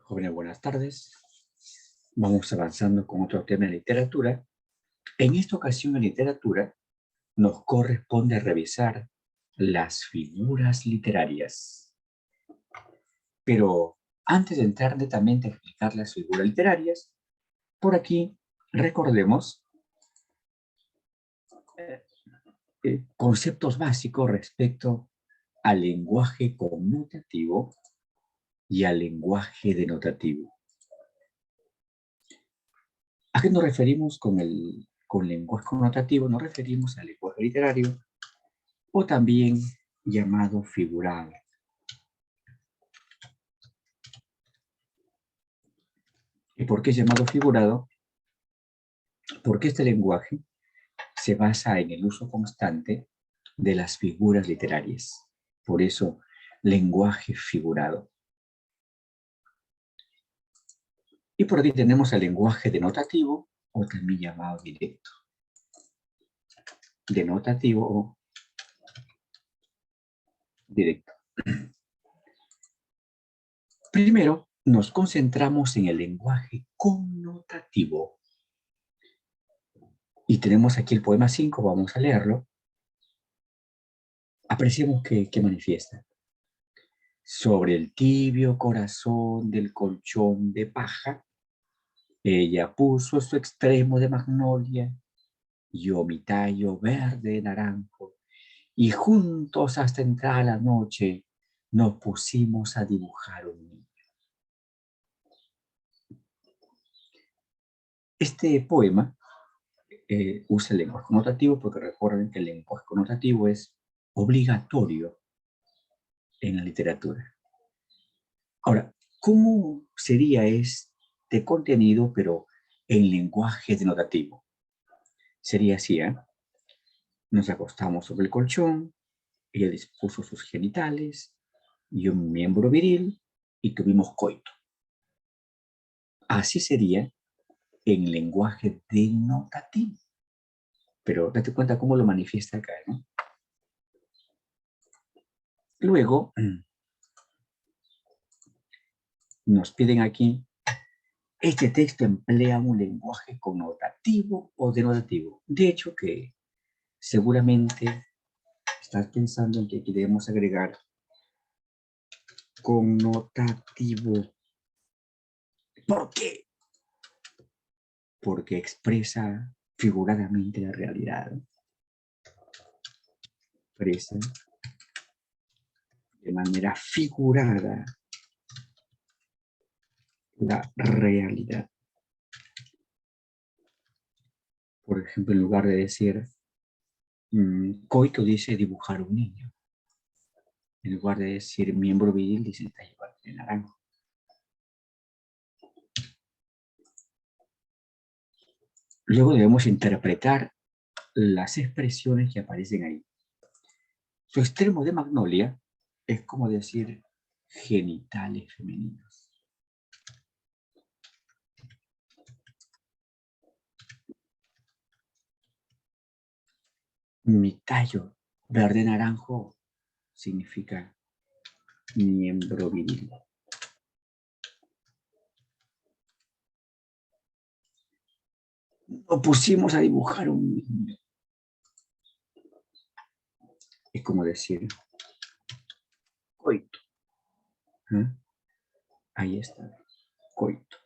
Jóvenes, buenas tardes. Vamos avanzando con otro tema de literatura. En esta ocasión en literatura nos corresponde revisar las figuras literarias. Pero antes de entrar netamente a explicar las figuras literarias, por aquí recordemos conceptos básicos respecto al lenguaje connotativo y al lenguaje denotativo. ¿A qué nos referimos con lenguaje connotativo? Nos referimos al lenguaje literario o también llamado figurado. ¿Y por qué es llamado figurado? Porque este lenguaje se basa en el uso constante de las figuras literarias. Por eso, lenguaje figurado. Y por aquí tenemos el lenguaje denotativo o también llamado directo. Denotativo o directo. Primero, nos concentramos en el lenguaje connotativo. Y tenemos aquí el poema 5, vamos a leerlo. Apreciemos qué manifiesta. Sobre el tibio corazón del colchón de paja, ella puso su extremo de magnolia, yo mi tallo verde naranjo, y juntos hasta entrar la noche nos pusimos a dibujar un niño. Este poema usa el lenguaje connotativo porque recuerden que el lenguaje connotativo es obligatorio en la literatura. Ahora, ¿cómo sería este contenido, pero en lenguaje denotativo? Sería así, ¿eh? Nos acostamos sobre el colchón, ella dispuso sus genitales y un miembro viril y tuvimos coito. Así sería en lenguaje denotativo. Pero date cuenta cómo lo manifiesta acá, ¿no? Luego, nos piden aquí, este texto emplea un lenguaje connotativo o denotativo. De hecho, que seguramente estás pensando en que queremos agregar connotativo. ¿Por qué? Porque expresa figuradamente la realidad. Expresa de manera figurada la realidad. Por ejemplo, en lugar de decir coito, dice dibujar un niño. En lugar de decir miembro viril, dice tallo de naranjo. Luego debemos interpretar las expresiones que aparecen ahí. Su extremo de magnolia es como decir genitales femeninos. Mi tallo verde naranjo significa miembro viril. Nos pusimos a dibujar un niño. Es como decir coito. ¿Eh? Ahí está, coito.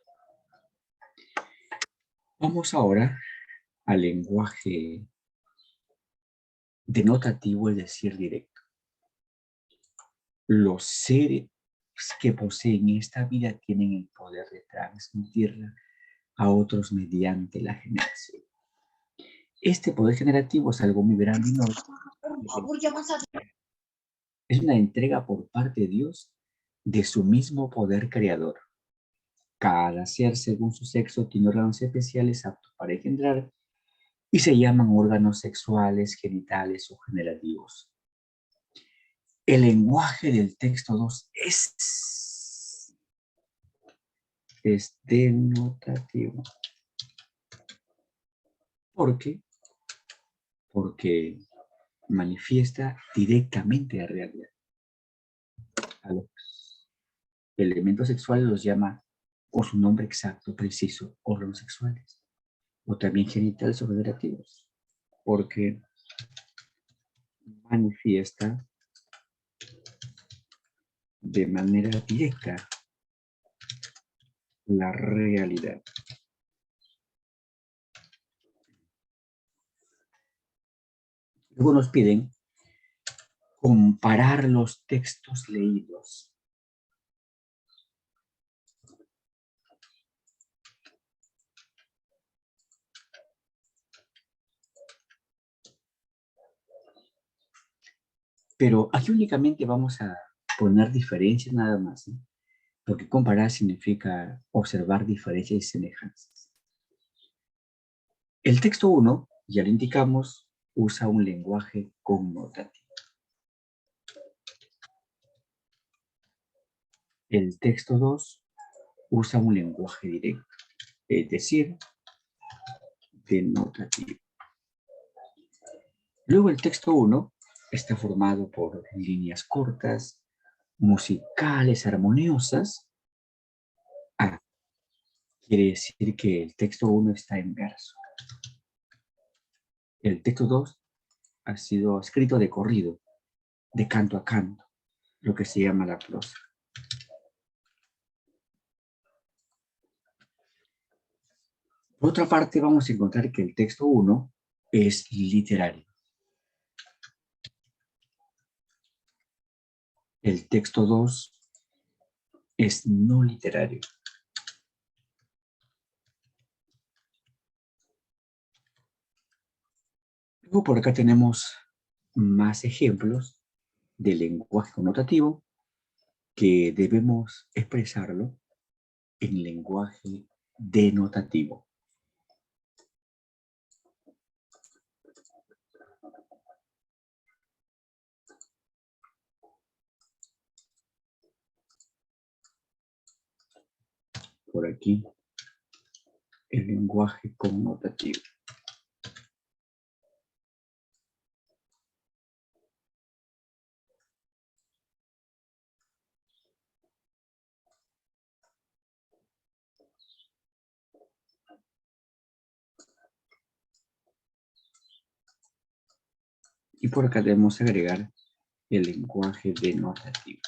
Vamos ahora al lenguaje denotativo, es decir, directo. Los seres que poseen esta vida tienen el poder de transmitirla a otros mediante la generación. Este poder generativo es algo muy grandioso. Es una entrega por parte de Dios de su mismo poder creador. Cada ser, según su sexo, tiene órganos especiales aptos para engendrar y se llaman órganos sexuales, genitales o generativos. El lenguaje del texto 2 es denotativo. ¿Por qué? Porque manifiesta directamente la realidad. A los elementos sexuales los llama o su nombre exacto, preciso, órganos sexuales, o también genitales o federativos, porque manifiesta de manera directa la realidad. Luego nos piden comparar los textos leídos. Pero aquí únicamente vamos a poner diferencias nada más, ¿no? Porque comparar significa observar diferencias y semejanzas. El texto 1, ya lo indicamos, usa un lenguaje connotativo. El texto 2 usa un lenguaje directo, es decir, denotativo. Luego el texto 1 está formado por líneas cortas, musicales, armoniosas. Quiere decir que el texto 1 está en verso. El texto 2 ha sido escrito de corrido, de canto a canto, lo que se llama la prosa. Por otra parte, vamos a encontrar que el texto 1 es literario. El texto 2 es no literario. Luego por acá tenemos más ejemplos de lenguaje connotativo que debemos expresarlo en lenguaje denotativo. Por aquí, el lenguaje connotativo. Y por acá debemos agregar el lenguaje denotativo.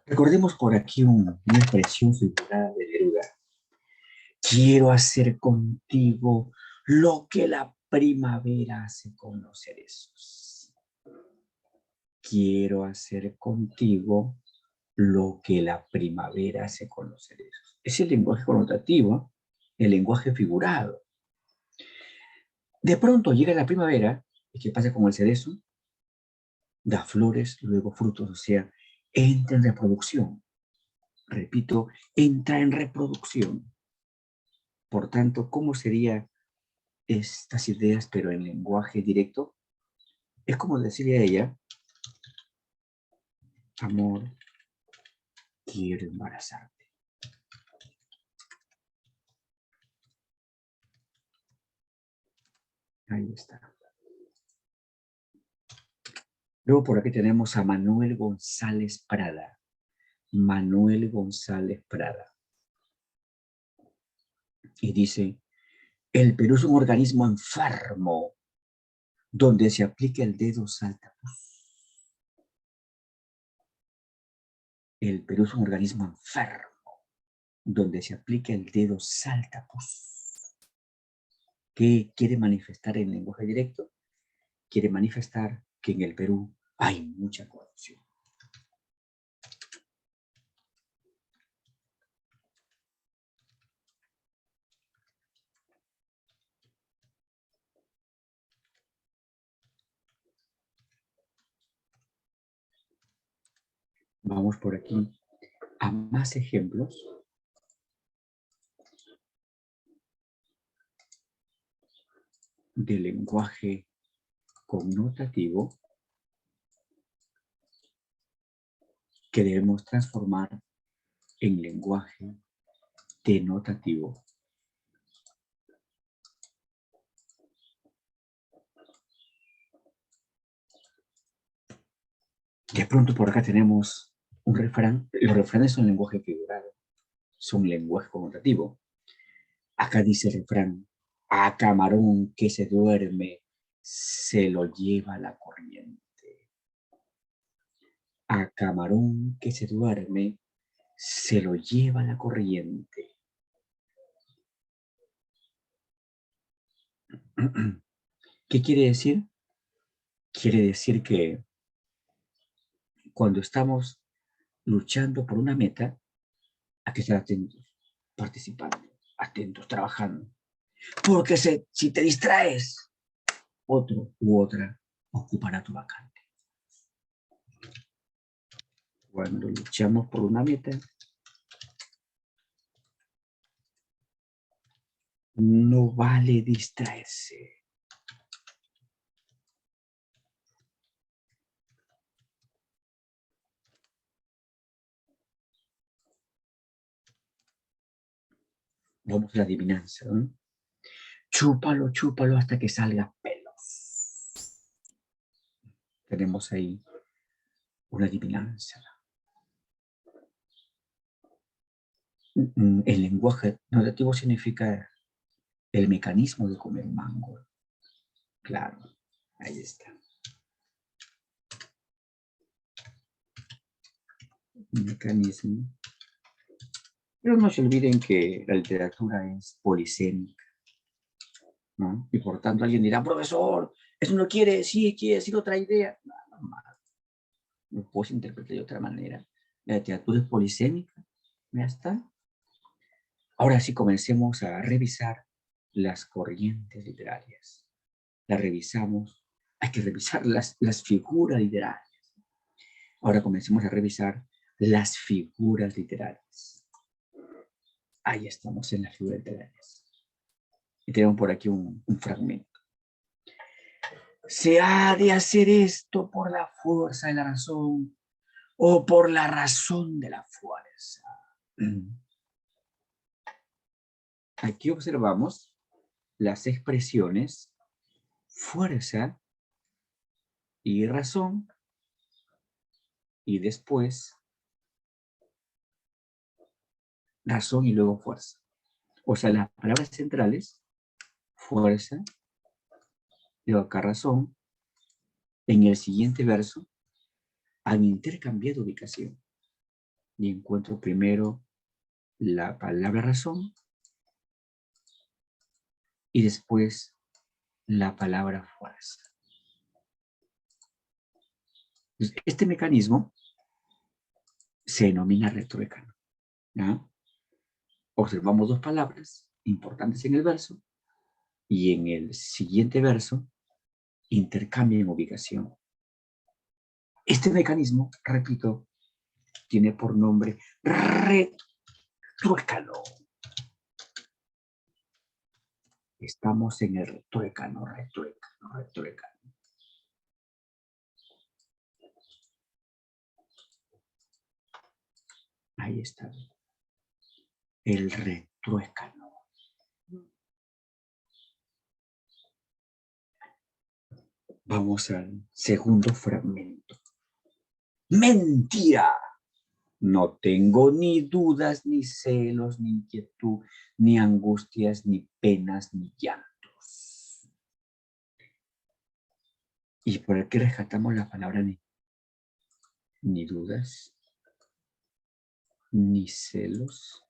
Recordemos por aquí una expresión figurada de Neruda. Quiero hacer contigo lo que la primavera hace con los cerezos. Quiero hacer contigo lo que la primavera hace con los cerezos. Es el lenguaje connotativo, el lenguaje figurado. De pronto llega la primavera, ¿y qué pasa con el cerezo? Da flores, luego frutos, o sea, entra en reproducción. Repito, entra en reproducción. Por tanto, ¿cómo serían estas ideas, pero en lenguaje directo? Es como decirle a ella, amor, quiero embarazarte. Ahí está. Luego por aquí tenemos a Manuel González Prada. Manuel González Prada. Y dice, el Perú es un organismo enfermo donde se aplica el dedo saltapus. El Perú es un organismo enfermo donde se aplica el dedo saltapus. ¿Qué quiere manifestar en lenguaje directo? Quiere manifestar que en el Perú hay mucha corrupción. Vamos por aquí a más ejemplos. De lenguaje connotativo que debemos transformar en lenguaje denotativo. De pronto por acá tenemos un refrán. Los refranes son lenguaje figurado, son lenguaje conmutativo. Acá dice el refrán: a camarón que se duerme, se lo lleva la corriente. A camarón que se duerme, se lo lleva la corriente. ¿Qué quiere decir? Quiere decir que cuando estamos luchando por una meta, hay que estar atentos, participando, atentos, trabajando. Porque si te distraes, otro u otra ocupará tu vacante. Cuando luchamos por una meta, no vale distraerse. Vamos a la adivinanza, ¿no? Chúpalo, chúpalo hasta que salga pelos. Tenemos ahí una adivinanza. El lenguaje notativo significa el mecanismo de comer un mango. Claro, ahí está. Un mecanismo. Pero no se olviden que la literatura es polisémica, ¿no? Y por tanto alguien dirá: profesor, eso no quiere decir otra idea. No, no, lo puedes interpretar de otra manera. La literatura es polisémica. Ya está. Ahora sí, comencemos a revisar las corrientes literarias. Las revisamos. Hay que revisar las figuras literarias. Ahora comencemos a revisar las figuras literarias. Ahí estamos en las figuras literarias. Y tenemos por aquí un fragmento. Se ha de hacer esto por la fuerza de la razón o por la razón de la fuerza. Aquí observamos las expresiones fuerza y razón, y después razón y luego fuerza. O sea, las palabras centrales, fuerza, y acá razón, en el siguiente verso han intercambiado ubicación. Y encuentro primero la palabra razón y después la palabra fuerza. Este mecanismo se denomina retruécano. ¿No? Observamos dos palabras importantes en el verso y en el siguiente verso intercambian ubicación. Este mecanismo, repito, tiene por nombre retruécano. Estamos en el retruécano. Ahí está. El retruécano. Vamos al segundo fragmento. Mentira. No tengo ni dudas, ni celos, ni inquietud, ni angustias, ni penas, ni llantos. ¿Y por qué rescatamos la palabra ni dudas, ni celos,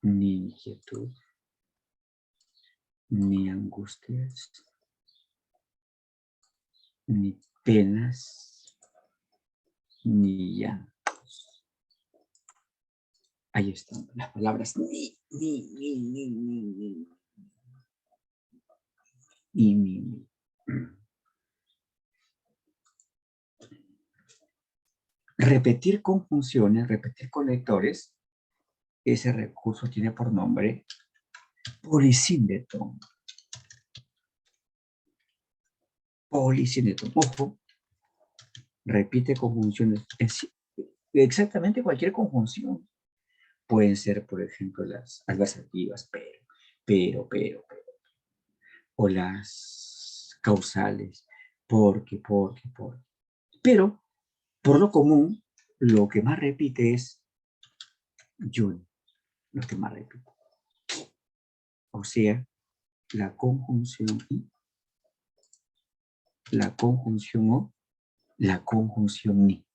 ni inquietud, ni angustias, ni penas, ni llantos? Ahí están las palabras ni. Repetir conjunciones, repetir conectores, ese recurso tiene por nombre polisíndeto. Polisíndeto. Ojo, repite conjunciones. Exactamente cualquier conjunción. Pueden ser, por ejemplo, las adversativas, pero. O las causales, porque. Pero, por lo común, lo que más repite es yun, lo que más repite. O sea, la conjunción y, la conjunción o, la conjunción ni.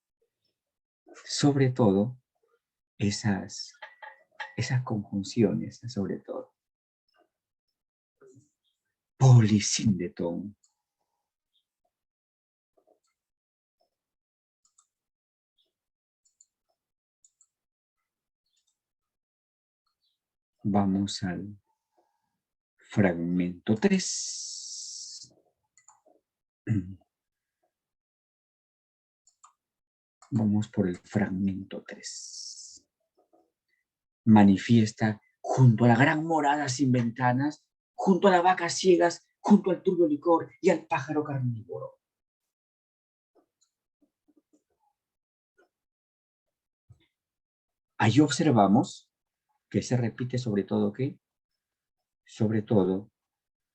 Sobre todo, esas conjunciones, sobre todo. Polisíndeton. Vamos al fragmento 3. Vamos por el fragmento 3. Manifiesta junto a la gran morada sin ventanas, junto a las vacas ciegas, junto al turbio licor y al pájaro carnívoro. Ahí observamos que se repite sobre todo, ¿qué? Sobre todo,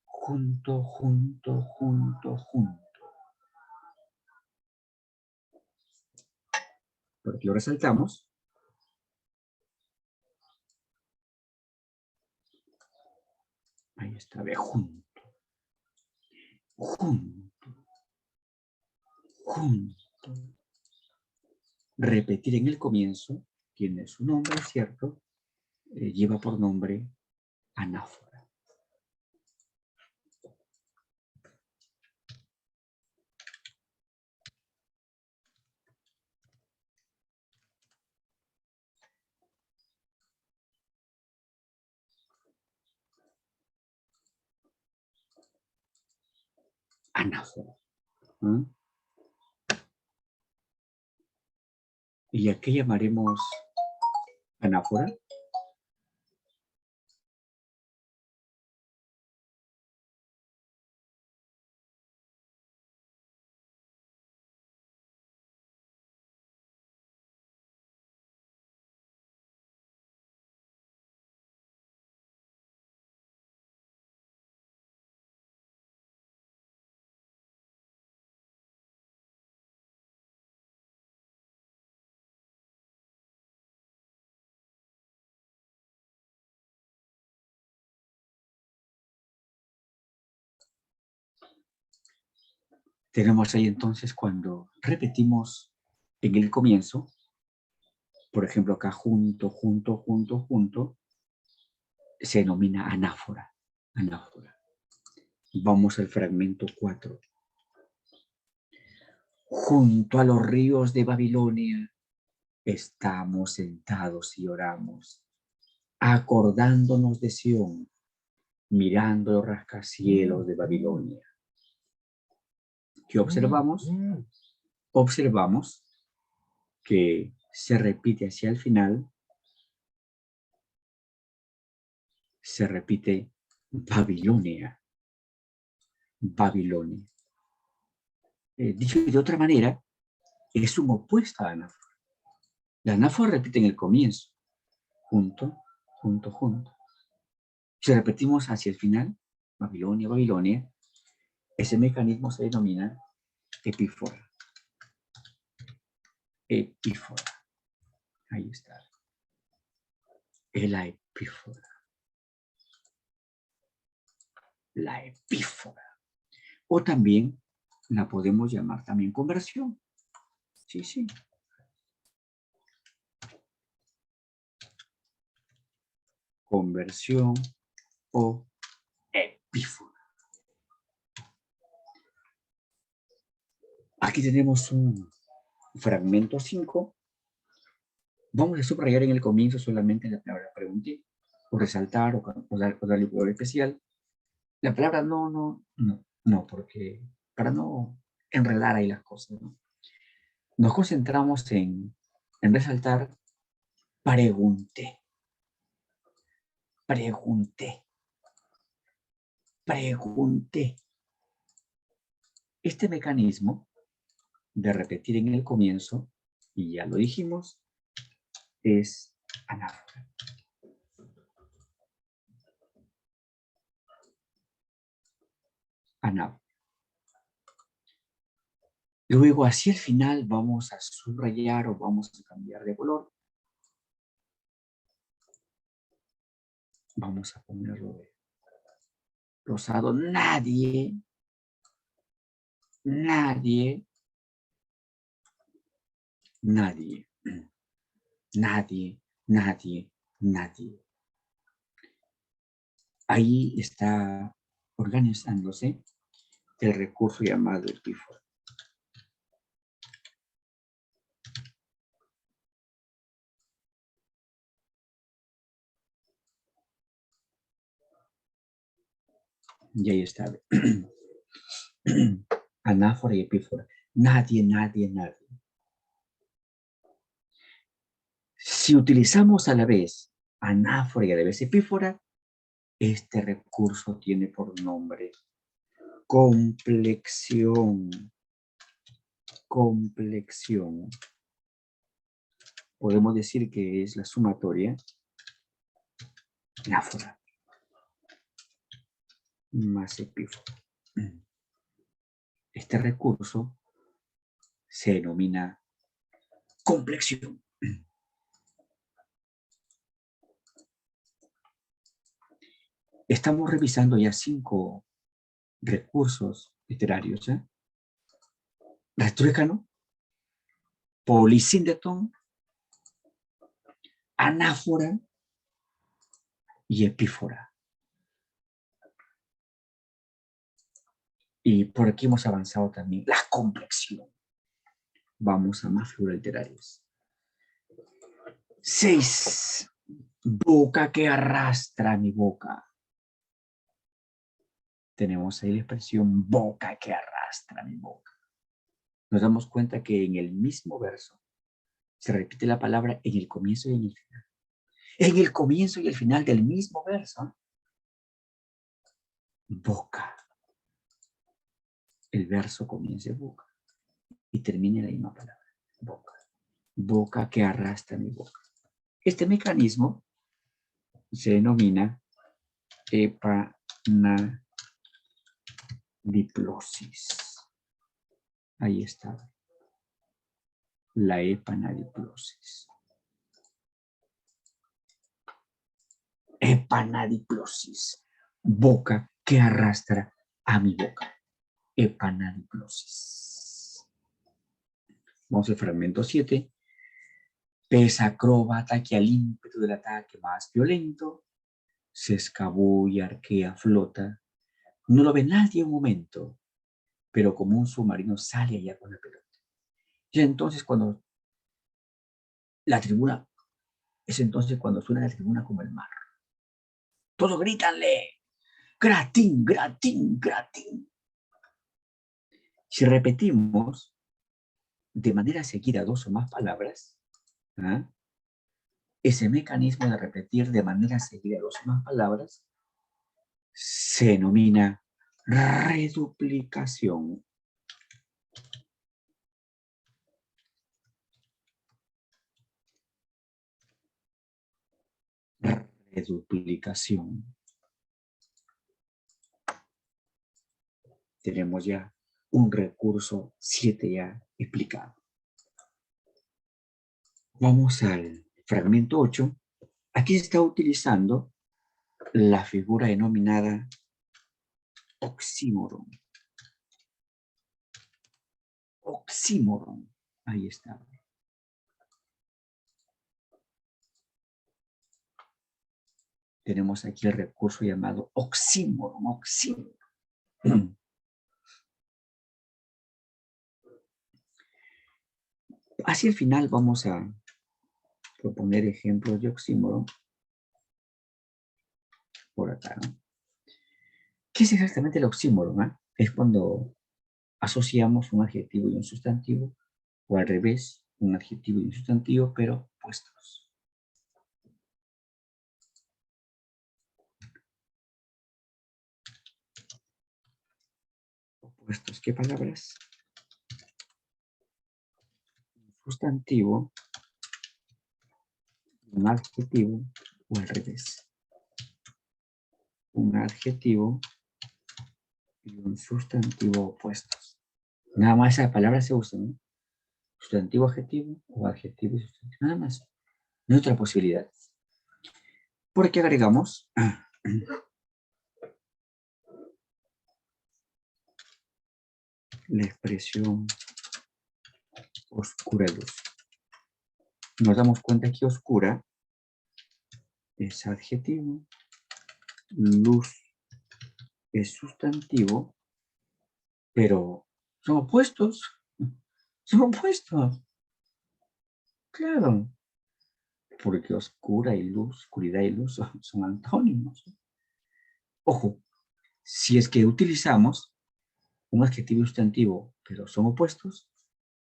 junto, junto, junto, junto. Porque lo resaltamos. Ahí está, ve, junto. Junto. Junto. Repetir en el comienzo, tiene su nombre, ¿cierto? Lleva por nombre anáfora. Anáfora. ¿Mm? ¿Y a qué llamaremos anáfora? Tenemos ahí entonces cuando repetimos en el comienzo, por ejemplo acá junto, junto, junto, junto, se denomina anáfora. Anáfora. Vamos al fragmento 4. Junto a los ríos de Babilonia estamos sentados y oramos, acordándonos de Sión, mirando los rascacielos de Babilonia. ¿Qué observamos? Observamos que se repite hacia el final, se repite Babilonia. Babilonia. Dicho de otra manera, es un opuesto a anáfora. La anáfora repite en el comienzo, junto, junto, junto. Si repetimos hacia el final, Babilonia, Babilonia, ese mecanismo se denomina epífora. Epífora. Ahí está. Es la epífora. La epífora. O también la podemos llamar también conversión. Sí, sí. Conversión o epífora. Aquí tenemos un fragmento 5. Vamos a subrayar en el comienzo solamente la palabra pregunté, o resaltar, o darle un color especial. La palabra no, porque para no enredar ahí las cosas, ¿no? Nos concentramos en resaltar pregunté. Pregunté. Pregunté. Este mecanismo de repetir en el comienzo, y ya lo dijimos, es anáfora. Anáfora. Luego, hacia el final, vamos a subrayar o vamos a cambiar de color. Vamos a ponerlo de rosado. Nadie, nadie, nadie, nadie, nadie, nadie. Ahí está organizándose el recurso llamado epífora. Y ahí está. Anáfora y epífora. Nadie, nadie, nadie. Si utilizamos a la vez anáfora y a la vez epífora, este recurso tiene por nombre complexión. Complexión. Podemos decir que es la sumatoria anáfora más epífora. Este recurso se denomina complexión. Estamos revisando ya 5 recursos literarios. Retruécano, polisíndeton, anáfora y epífora. Y por aquí hemos avanzado también la complexión. Vamos a más figuras literarias. 6. Boca que arrastra mi boca. Tenemos ahí la expresión boca que arrastra mi boca. Nos damos cuenta que en el mismo verso se repite la palabra en el comienzo y en el final. En el comienzo y el final del mismo verso. Boca. El verso comienza en boca y termina en la misma palabra. Boca. Boca que arrastra mi boca. Este mecanismo se denomina epanadiplosis. Ahí está. La epanadiplosis. Epanadiplosis. Boca que arrastra a mi boca. Epanadiplosis. Vamos al fragmento 7. Pesa acróbata que al ímpetu del ataque más violento se escabulle, arquea, flota. No lo ve nadie un momento, pero como un submarino sale allá con la pelota. Y entonces cuando la tribuna, es entonces cuando suena la tribuna como el mar. Todos grítanle, gratín, gratín, gratín. Si repetimos de manera seguida 2 o más palabras, ese mecanismo de repetir de manera seguida 2 o más palabras se denomina reduplicación. Reduplicación. Tenemos ya un recurso 7 ya explicado. Vamos al fragmento 8. Aquí se está utilizando la figura denominada oxímoron. Oxímoron. Ahí está. Tenemos aquí el recurso llamado oxímoron. Oxímoron. Hacia el final vamos a proponer ejemplos de oxímoron. Por acá, ¿no? ¿Qué es exactamente el oxímoron? Es cuando asociamos un adjetivo y un sustantivo, o al revés, un adjetivo y un sustantivo, pero opuestos. ¿Opuestos qué palabras? Un sustantivo, un adjetivo, o al revés. Un adjetivo y un sustantivo opuestos. Nada más esas palabras se usan, ¿no? Sustantivo, adjetivo o adjetivo y sustantivo. Nada más. No hay otra posibilidad. ¿Por qué agregamos? La expresión oscura luz. Nos damos cuenta que oscura es adjetivo, luz es sustantivo, pero son opuestos. Son opuestos. Claro. Porque oscuridad y luz son antónimos. Ojo, si es que utilizamos un adjetivo y sustantivo, pero son opuestos,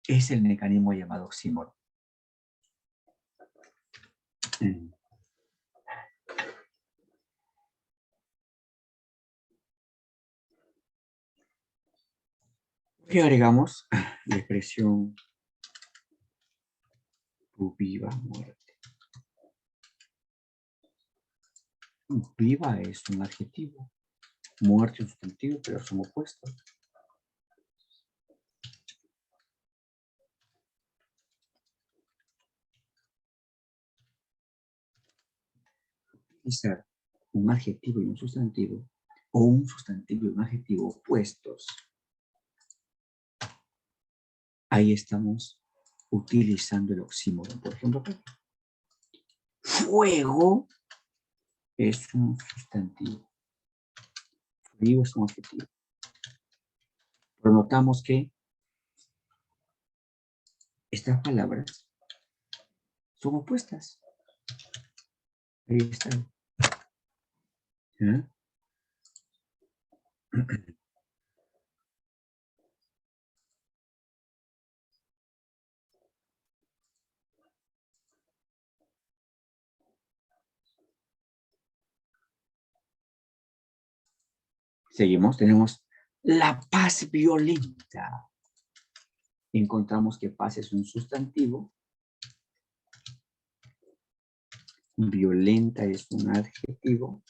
es el mecanismo llamado oxímoron. Y agregamos la expresión viva muerte. Viva es un adjetivo, muerte un sustantivo, pero son opuestos. Utilizar un adjetivo y un sustantivo, o un sustantivo y un adjetivo opuestos. Ahí estamos utilizando el oxímoron. Por ejemplo, fuego es un sustantivo. Frío es un adjetivo. Pero notamos que estas palabras son opuestas. Ahí están. ¿Ah? Seguimos, tenemos la paz violenta. Encontramos que paz es un sustantivo, violenta es un adjetivo,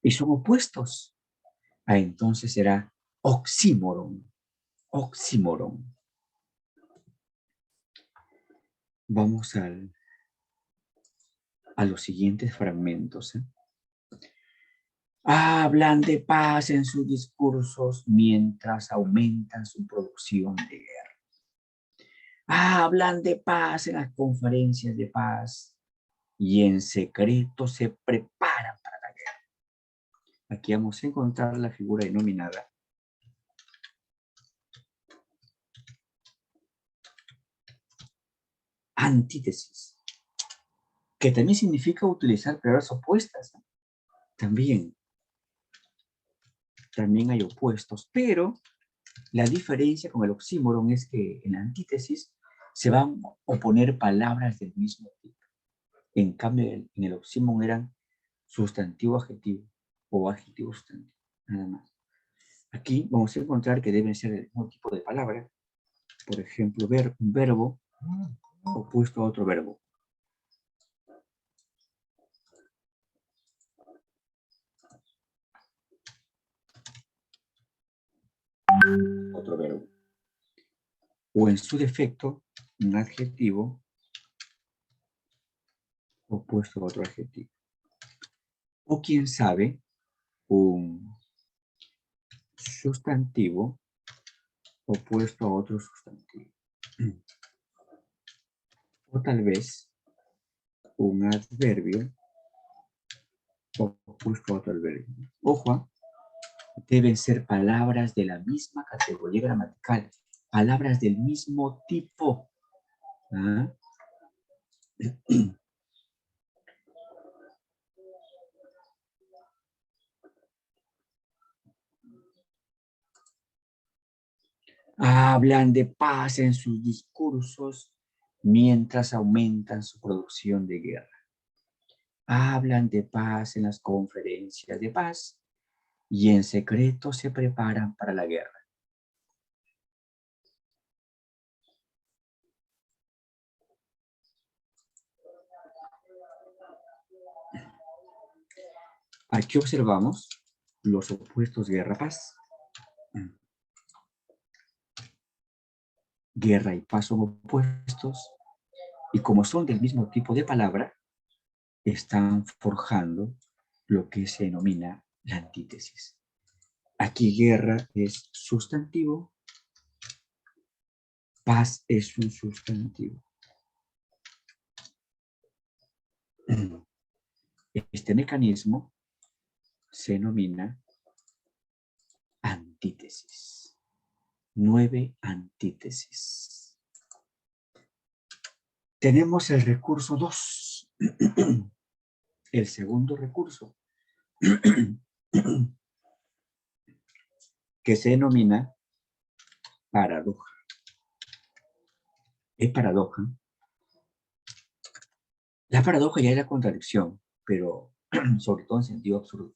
y son opuestos. Entonces será oxímoron. Oxímoron. Vamos a los siguientes fragmentos. Hablan de paz en sus discursos mientras aumentan su producción de guerra. Hablan de paz en las conferencias de paz y en secreto se preparan para la guerra. Aquí vamos a encontrar la figura denominada antítesis, que también significa utilizar palabras opuestas. También hay opuestos, pero la diferencia con el oxímoron es que en la antítesis se van a oponer palabras del mismo tipo. En cambio, en el oxímoron eran sustantivo adjetivo o adjetivo sustantivo, nada más. Aquí vamos a encontrar que deben ser el mismo tipo de palabra. Por ejemplo, un verbo opuesto a otro verbo. Otro verbo. O en su defecto, un adjetivo opuesto a otro adjetivo. O quién sabe, un sustantivo opuesto a otro sustantivo. O tal vez un adverbio opuesto a otro adverbio. Ojo, deben ser palabras de la misma categoría gramatical, palabras del mismo tipo. ¿Ah? Hablan de paz en sus discursos mientras aumentan su producción de guerra. Hablan de paz en las conferencias de paz y en secreto se preparan para la guerra. Aquí observamos los opuestos guerra-paz. Guerra y paz son opuestos, y como son del mismo tipo de palabra, están forjando lo que se denomina la antítesis. Aquí guerra es sustantivo, paz es un sustantivo. Este mecanismo se denomina antítesis. 9 antítesis. Tenemos el recurso 2. El segundo recurso, que se denomina paradoja. Es paradoja. La paradoja ya es la contradicción, pero sobre todo en sentido absurdo.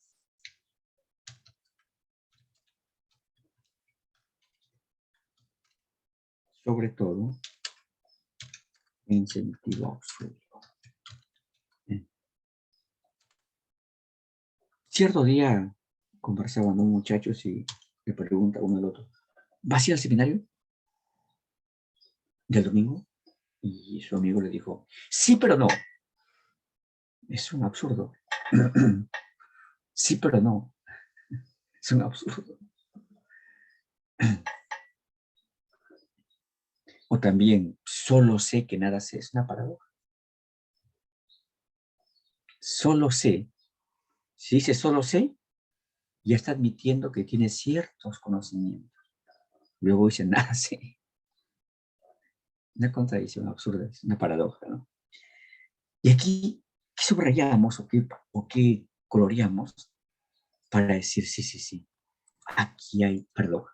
Sobre todo en sentido absurdo. Cierto día conversaban dos muchachos y le pregunta uno al otro, ¿vas a ir al seminario del domingo? Y su amigo le dijo, sí, pero no. Es un absurdo. Sí, pero no. Es un absurdo. O también, solo sé que nada sé. Es una paradoja. Solo sé. Si dice solo sé, ya está admitiendo que tiene ciertos conocimientos. Luego dice nada sé. Una contradicción absurda, es una paradoja, ¿no? Y aquí, ¿qué subrayamos o qué coloreamos para decir sí, sí, sí? Aquí hay paradoja.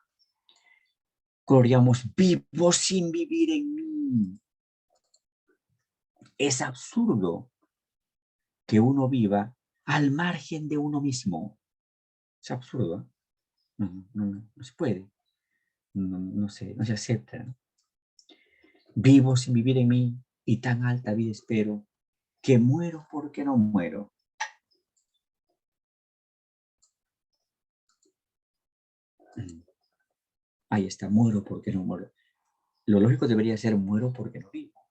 Coloreamos vivo sin vivir en mí. Es absurdo que uno viva al margen de uno mismo. Es absurdo. No se puede. No se acepta. Vivo sin vivir en mí y tan alta vida espero que muero porque no muero. Ahí está, muero porque no muero. Lo lógico debería ser muero porque no vivo.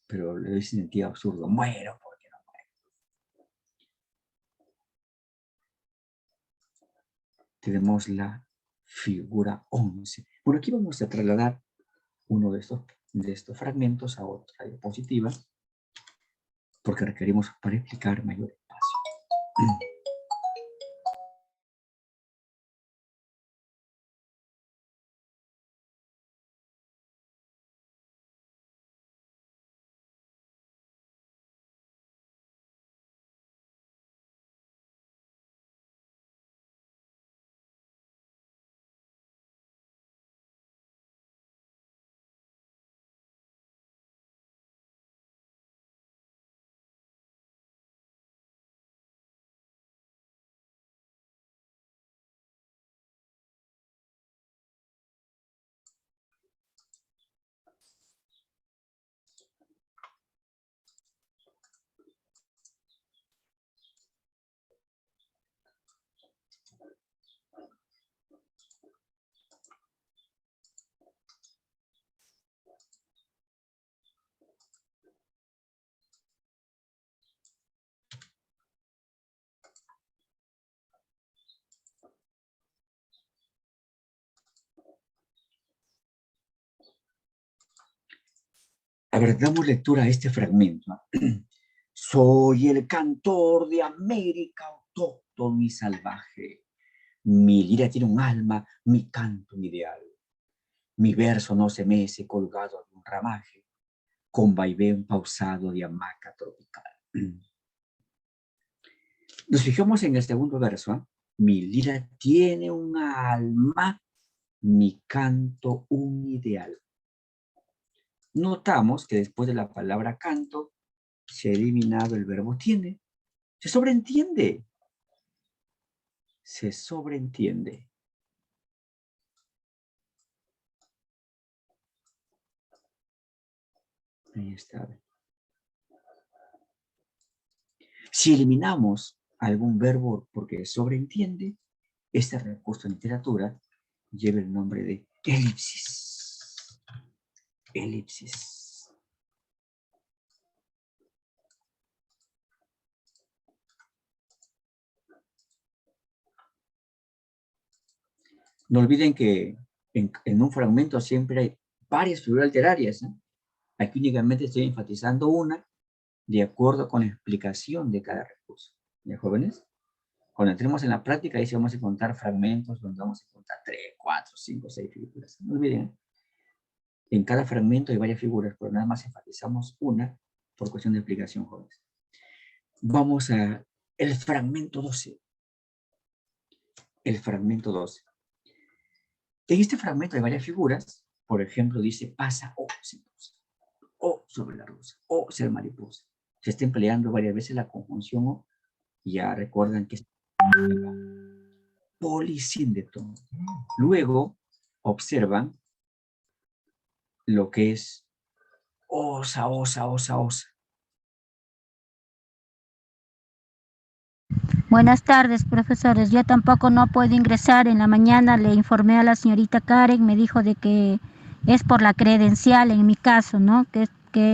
Pero le doy sentido absurdo. Muero porque no muero. Tenemos la figura 11. Bueno, aquí vamos a trasladar uno de estos fragmentos a otra diapositiva porque requerimos para explicar mayor espacio. A ver, damos lectura a este fragmento. Soy el cantor de América autóctono y salvaje. Mi lira tiene un alma, mi canto un ideal. Mi verso no se mece colgado de un ramaje, con vaivén pausado de hamaca tropical. Nos fijamos en el segundo verso. Mi lira tiene un alma, mi canto un ideal. Notamos que después de la palabra canto se ha eliminado el verbo tiene. Se sobreentiende. Se sobreentiende. Ahí está. Si eliminamos algún verbo porque sobreentiende, este recurso en literatura lleva el nombre de elipsis. elipsis. No olviden que en un fragmento siempre hay varias figuras literarias, ¿eh? Aquí únicamente estoy enfatizando una de acuerdo con la explicación de cada recurso. ¿Ya, jóvenes? Cuando entremos en la práctica, ahí sí vamos a encontrar fragmentos donde vamos a encontrar 3, 4, 5, 6 figuras. No olviden, en cada fragmento hay varias figuras, pero nada más enfatizamos una por cuestión de explicación, jóvenes. Vamos a el fragmento 12. El fragmento 12. En este fragmento hay varias figuras. Por ejemplo, dice pasa o se posa, o sobre la rosa, o ser mariposa. Se está empleando varias veces la conjunción o. Ya recuerdan que es polisíndeto. Luego observan lo que es osa, osa, osa, osa. Buenas tardes, profesores. Yo tampoco no puedo ingresar. En la mañana le informé a la señorita Karen, me dijo de que es por la credencial en mi caso, ¿no? Que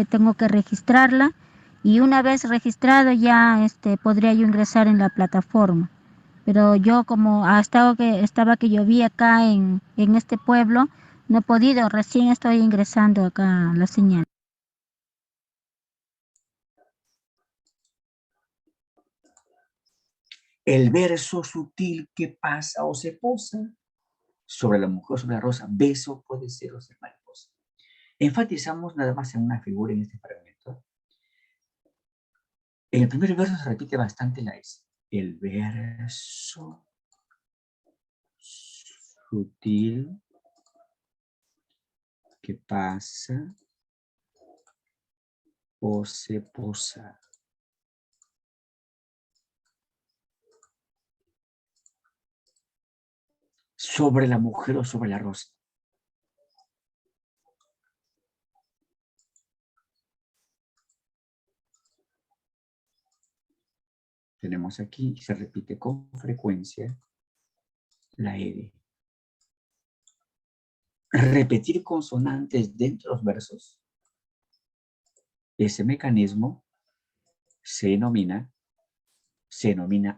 tengo que registrarla y una vez registrado ya podría yo ingresar en la plataforma. Pero yo como estaba que llovía acá en este pueblo, no he podido, recién estoy ingresando acá a la señal. El verso sutil que pasa o se posa sobre la mujer, sobre la rosa. Beso puede ser o ser mariposa. Enfatizamos nada más en una figura en este fragmento. En el primer verso se repite bastante la S. El verso sutil que pasa o se posa. Sobre la mujer o sobre la rosa. Tenemos aquí, se repite con frecuencia, la R. Repetir consonantes dentro de los versos. Ese mecanismo se denomina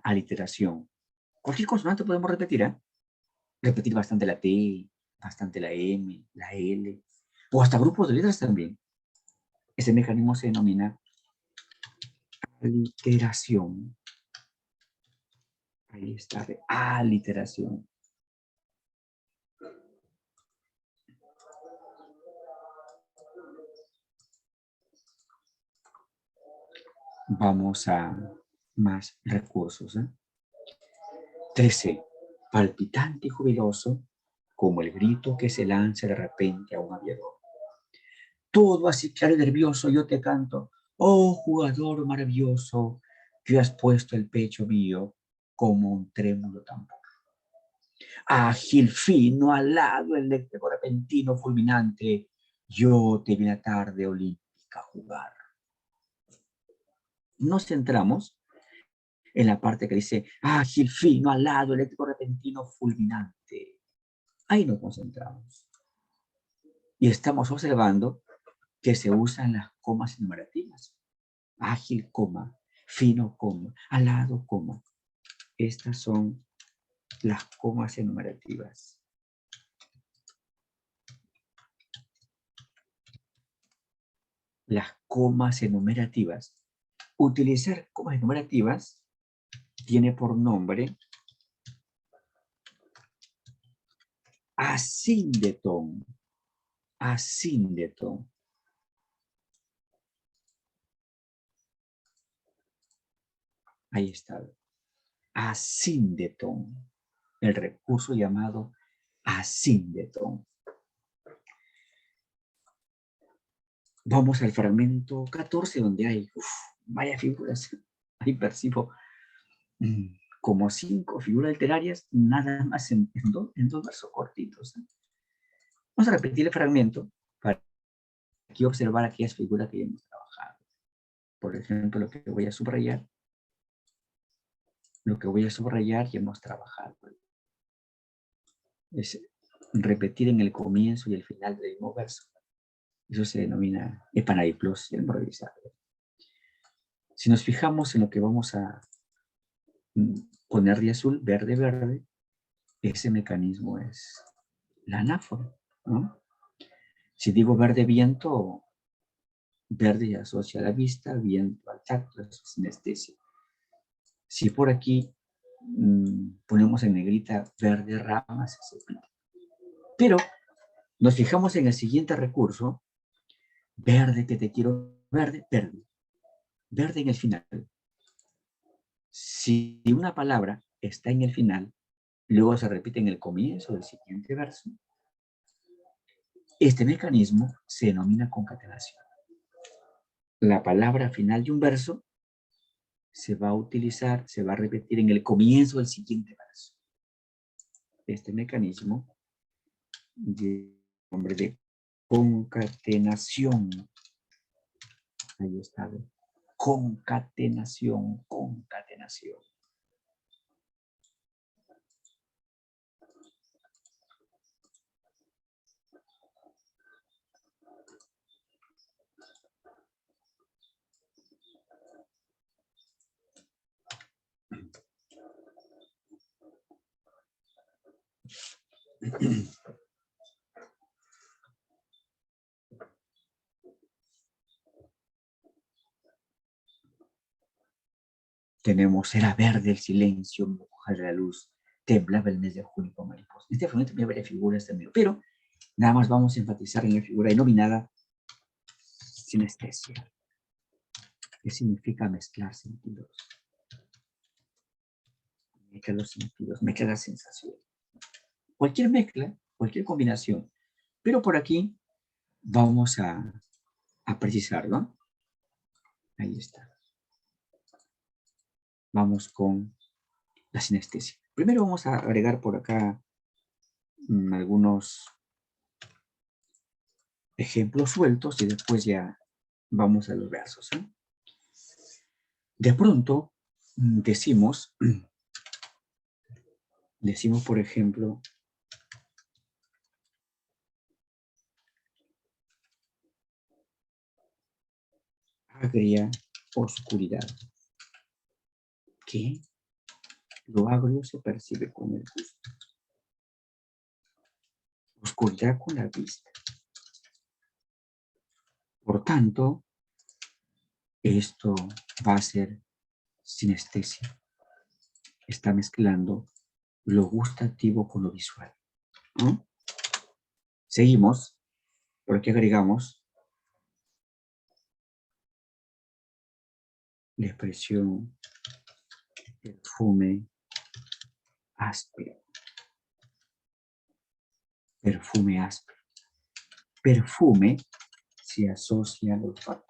aliteración. Cualquier consonante podemos repetir, ¿eh? Repetir bastante la T, bastante la M, la L, o hasta grupos de letras también. Ese mecanismo se denomina aliteración. Ahí está, de aliteración. Vamos a más recursos, ¿eh? 13. Palpitante y jubiloso, como el grito que se lanza de repente a un aviador. Todo así claro y nervioso yo te canto, oh jugador maravilloso, que has puesto el pecho mío como un trémulo tambor. Ágil, fino, alado, eléctrico, repentino, fulminante, yo te vi la tarde olímpica jugar. Nos centramos en la parte que dice ágil, fino, alado, eléctrico, repentino, fulminante. Ahí nos concentramos. Y estamos observando que se usan las comas enumerativas. Ágil, coma, fino, coma, alado, coma. Estas son las comas enumerativas. Las comas enumerativas. Utilizar comas enumerativas tiene por nombre asíndeton. Asíndeton. Ahí está. Asíndeton. El recurso llamado asíndeton. Vamos al fragmento 14, donde hay vaya figuras. Ahí percibo como 5 figuras literarias, nada más en dos versos cortitos. Vamos a repetir el fragmento para aquí observar aquellas figuras que ya hemos trabajado. Por ejemplo, lo que voy a subrayar ya hemos trabajado. Es repetir en el comienzo y el final del mismo verso Eso se denomina epanadiplosis del morbilizable. Si nos fijamos en lo que vamos a poner de azul, verde, verde, ese mecanismo es la anáfora, ¿no? Si digo verde viento, verde asocia a la vista, viento al tacto, eso es sinestesia. Si por aquí ponemos en negrita verde ramas, es epíteto. Pero nos fijamos en el siguiente recurso, verde que te quiero, verde, verde. Verde en el final. Si una palabra está en el final, luego se repite en el comienzo del siguiente verso, este mecanismo se denomina concatenación. La palabra final de un verso se va a utilizar, se va a repetir en el comienzo del siguiente verso. Este mecanismo de nombre de concatenación. Ahí está. Concatenación, concatenación. Tenemos, era verde el silencio, moja la luz, temblaba el mes de junio con mariposa. En este fragmento también hay varias figuras también, pero nada más vamos a enfatizar en la figura denominada sinestesia. ¿Qué significa mezclar sentidos? Mezcla los sentidos, mezcla la sensación. Cualquier mezcla, cualquier combinación. Pero por aquí vamos a precisarlo. Ahí está. Vamos con la sinestesia. Primero vamos a agregar por acá algunos ejemplos sueltos y después ya vamos a los versos. De pronto decimos, por ejemplo, agria oscuridad. ¿Qué? Lo agrio se percibe con el gusto. Oscuridad con la vista. Por tanto, esto va a ser sinestesia. Está mezclando lo gustativo con lo visual. ¿No? Seguimos, por aquí agregamos la expresión perfume áspero. Perfume áspero. Perfume se asocia al olfato.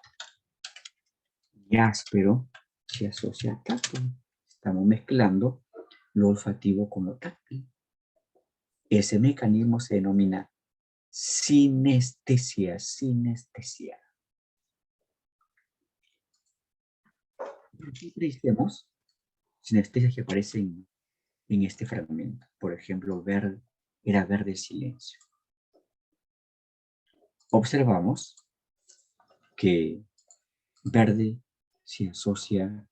Y áspero se asocia al tacto. Estamos mezclando lo olfativo con lo táctil. Ese mecanismo se denomina sinestesia, sinestesia. Registremos sinestesias que aparecen en este fragmento. Por ejemplo, verde, era verde el silencio. Observamos que verde se asocia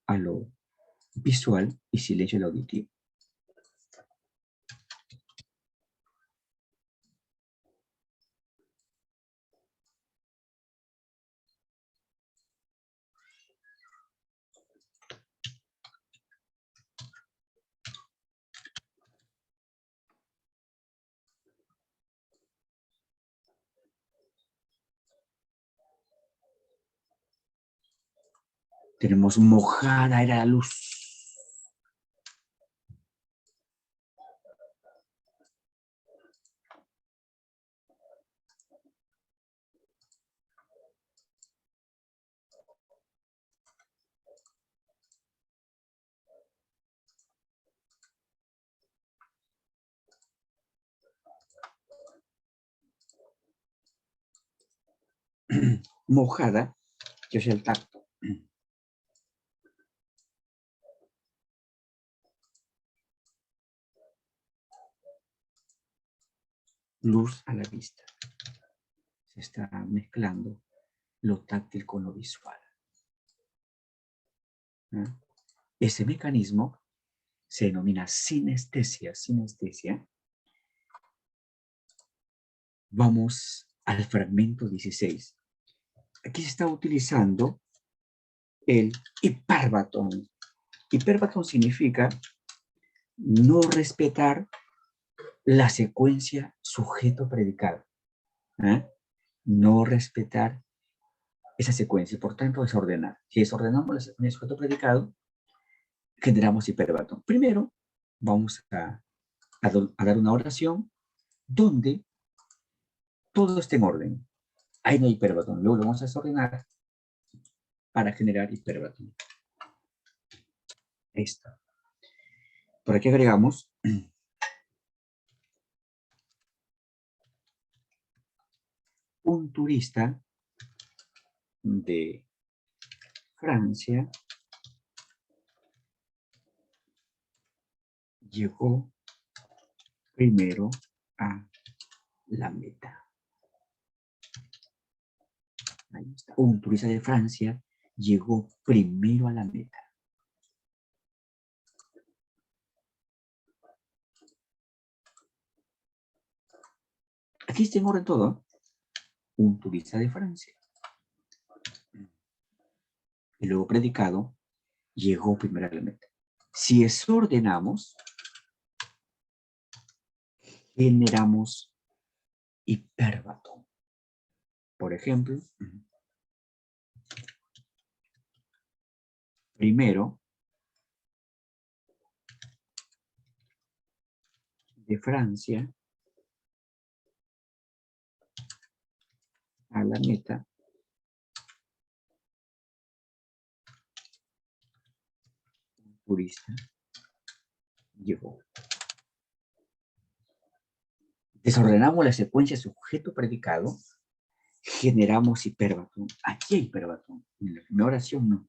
a lo visual y silencio al auditivo. Tenemos mojada era la luz. Mojada, que es el tacto. luz a la vista. Se está mezclando lo táctil con lo visual. ¿Ah? Ese mecanismo se denomina sinestesia. Sinestesia. Vamos al fragmento 16. Aquí se está utilizando el hiperbatón. Hiperbatón significa no respetar la secuencia sujeto-predicado. ¿Eh? No respetar esa secuencia, por tanto desordenar. Si desordenamos la secuencia sujeto-predicado, generamos hiperbatón. Primero, vamos a dar una oración donde todo esté en orden. Ahí no hay hiperbatón. Luego lo vamos a desordenar para generar hiperbatón. Ahí está. Por aquí agregamos un turista de Francia llegó primero a la meta. Ahí está. Un turista de Francia llegó primero a la meta. Aquí está en orden todo. Un turista de Francia. Y luego predicado, llegó primero a la meta. Si desordenamos, generamos hiperbatón. Por ejemplo, primero de Francia a la meta, un turista llegó. Desordenamos la secuencia sujeto-predicado, generamos hiperbatón. Aquí hay hiperbatón. En la primera oración no.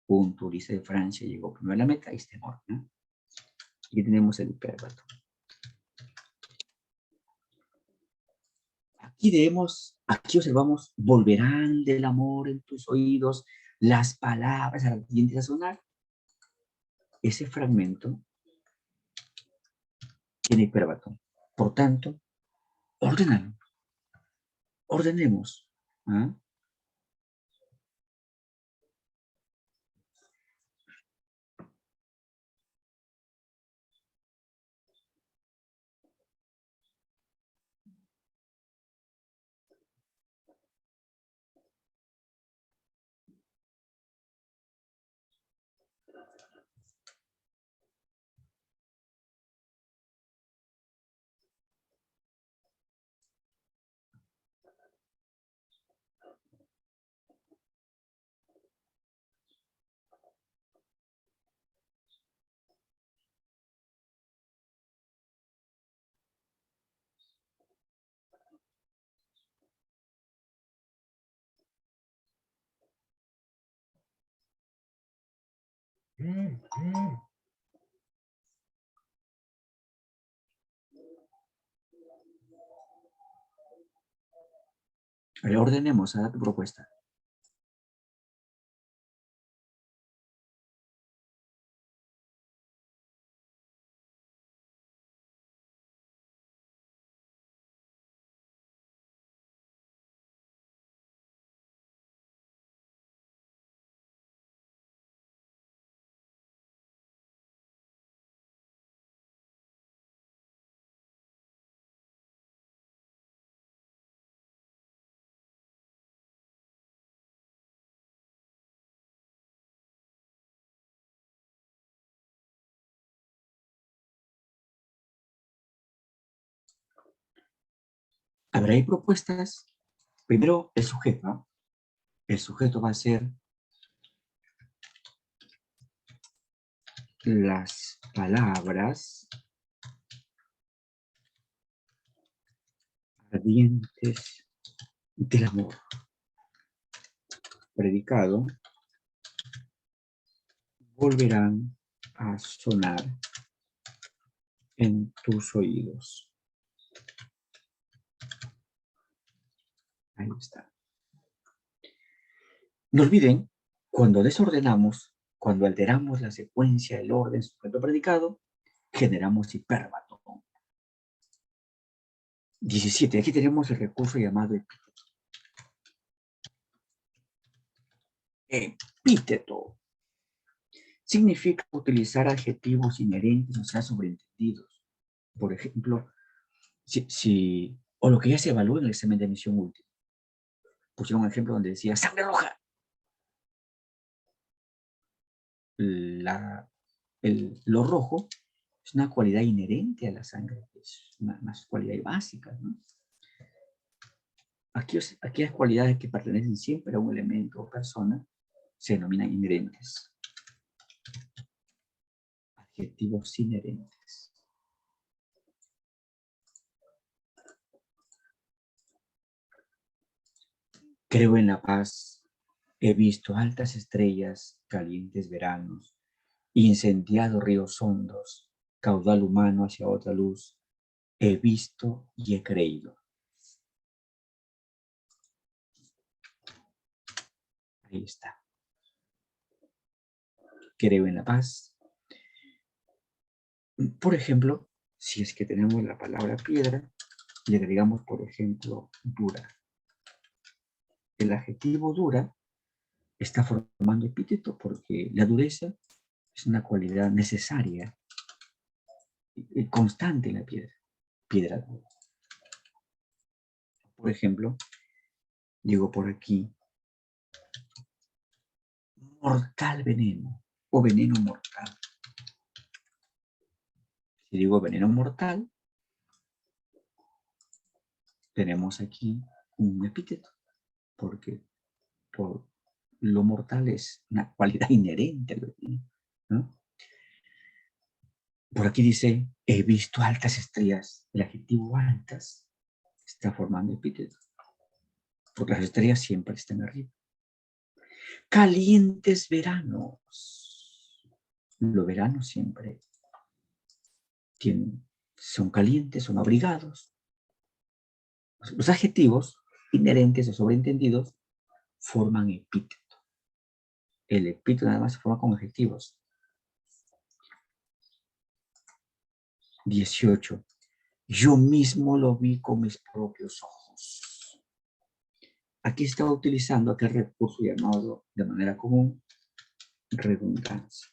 Un turista de Francia llegó primero a la meta, ahí está en orden, ¿no? Aquí tenemos el hiperbatón. Aquí observamos, volverán del amor en tus oídos las palabras ardientes a sonar. Ese fragmento tiene hiperbatón. Por tanto, ordenalo. Ordenemos. ¿Ah? Ordenemos a tu propuesta. A ver, hay propuestas. Primero, el sujeto, ¿no? El sujeto va a ser las palabras ardientes del amor. Predicado, volverán a sonar en tus oídos. Ahí está. No olviden, cuando desordenamos, cuando alteramos la secuencia, el orden, sujeto predicado, generamos hipérbato. 17. Aquí tenemos el recurso llamado epíteto. Epíteto significa utilizar adjetivos inherentes, o sea, sobreentendidos. Por ejemplo, o lo que ya se evaluó en el examen de admisión último. Pusieron un ejemplo donde decía sangre roja. Lo rojo es una cualidad inherente a la sangre, es una cualidad básica, ¿no? Aquí las cualidades que pertenecen siempre a un elemento o persona se denominan inherentes. Adjetivos inherentes. Creo en la paz. He visto altas estrellas, calientes veranos, incendiados ríos hondos, caudal humano hacia otra luz. He visto y he creído. Ahí está. Creo en la paz. Por ejemplo, si es que tenemos la palabra piedra, le agregamos, por ejemplo, dura. El adjetivo dura está formando epíteto porque la dureza es una cualidad necesaria y constante en la piedra. Piedra dura. Por ejemplo, digo por aquí, mortal veneno o veneno mortal. Si digo veneno mortal, tenemos aquí un epíteto, porque lo mortal es una cualidad inherente al veneno, ¿no? Por aquí dice, he visto altas estrellas. El adjetivo altas está formando epíteto, porque las estrellas siempre están arriba. Calientes veranos. Los veranos siempre son calientes, son abrigados. Los adjetivos inherentes o sobreentendidos forman epíteto. El epíteto nada más se forma con adjetivos. 18. Yo mismo lo vi con mis propios ojos. Aquí está utilizando aquel recurso llamado de manera común redundancia.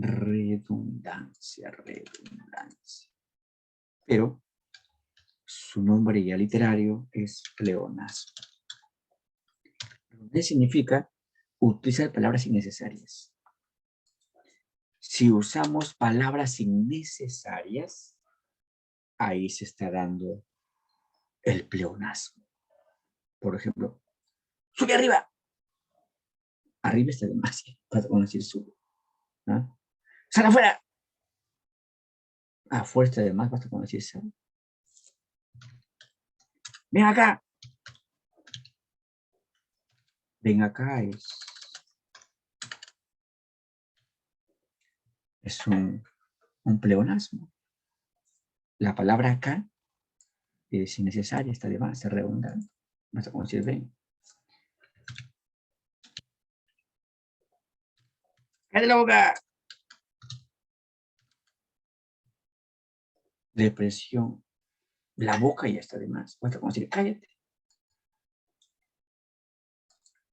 Redundancia. Pero su nombre ya literario es pleonasmo. ¿Qué significa? Utilizar palabras innecesarias. Si usamos palabras innecesarias, ahí se está dando el pleonasmo. Por ejemplo, sube arriba. Arriba está demasiado, para decir sube. ¿No? Sal afuera. Afuera está de más, basta con decir sal. Ven acá. Ven acá es un pleonasmo. La palabra acá es innecesaria, está de más, es redundante. Basta con decir ven. ¡Cállate la boca! Depresión. La boca ya está de más. Basta con decir cállate.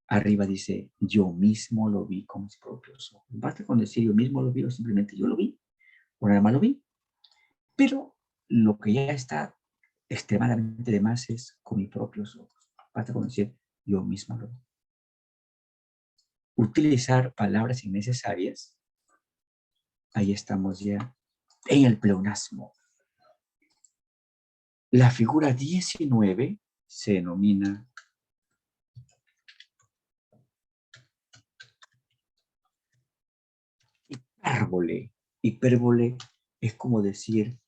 Arriba dice, yo mismo lo vi con mis propios ojos. Basta con decir yo mismo lo vi o simplemente yo lo vi. O nada más lo vi. Pero lo que ya está extremadamente de más es con mis propios ojos. Basta con decir yo mismo lo vi. Utilizar palabras innecesarias. Ahí estamos ya en el pleonasmo. La figura 19 se denomina hipérbole. Hipérbole es como decir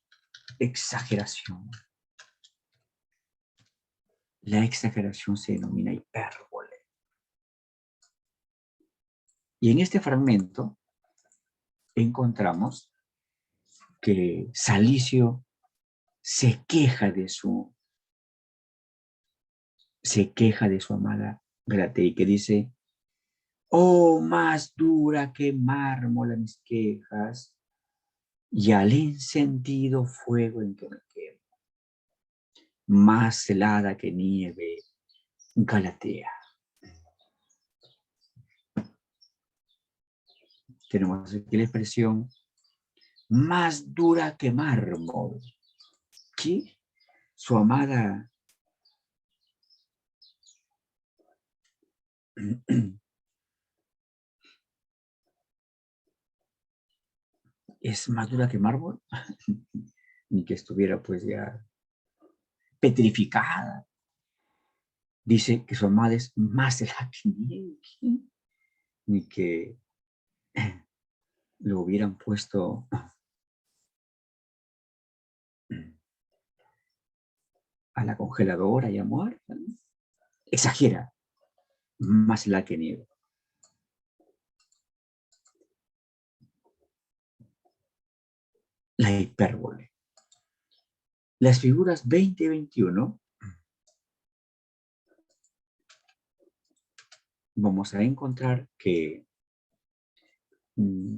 exageración. La exageración se denomina hipérbole. Y en este fragmento encontramos que Salicio se queja de su se queja de su amada Galatea y que dice, oh, más dura que mármol mis quejas, y al encendido fuego en que me quemo, más helada que nieve, Galatea. Tenemos aquí la expresión más dura que mármol. ¿Sí? Su amada es más dura que mármol, ni que estuviera pues ya petrificada. Dice que su amada es más helada que nieve, ni que lo hubieran puesto a la congeladora y a muerta. Exagera, más helada que nieve. La hipérbole. Las figuras 20 y 21 vamos a encontrar que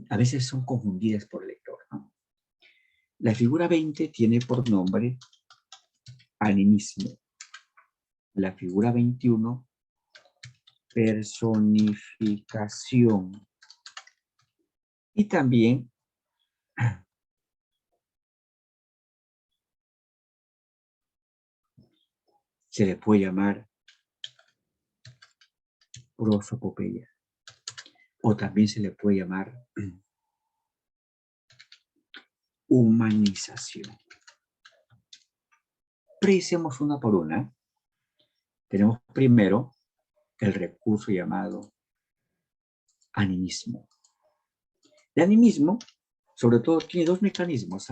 a veces son confundidas por el lector, ¿no? La figura 20 tiene por nombre animismo. La figura 21, personificación. Y también se le puede llamar prosopopeya. O también se le puede llamar humanización. Precisemos una por una. Tenemos primero el recurso llamado animismo. El animismo, sobre todo, tiene dos mecanismos.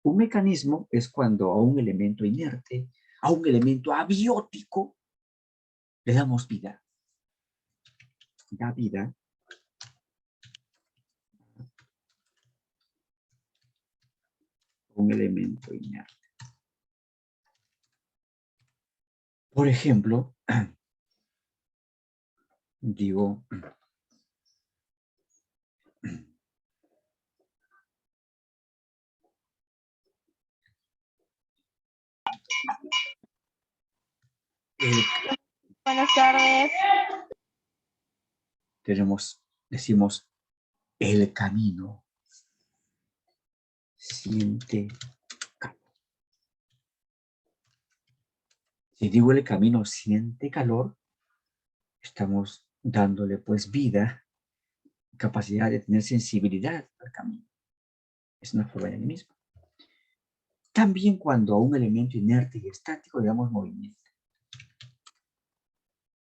Un mecanismo es cuando a un elemento inerte, a un elemento abiótico, le damos vida. Da vida a un elemento inerte. Por ejemplo, digo, Buenas tardes. decimos, el camino siente calor. Si digo el camino siente calor, estamos dándole pues vida, capacidad de tener sensibilidad al camino. Es una forma de animismo. También cuando a un elemento inerte y estático le damos movimiento.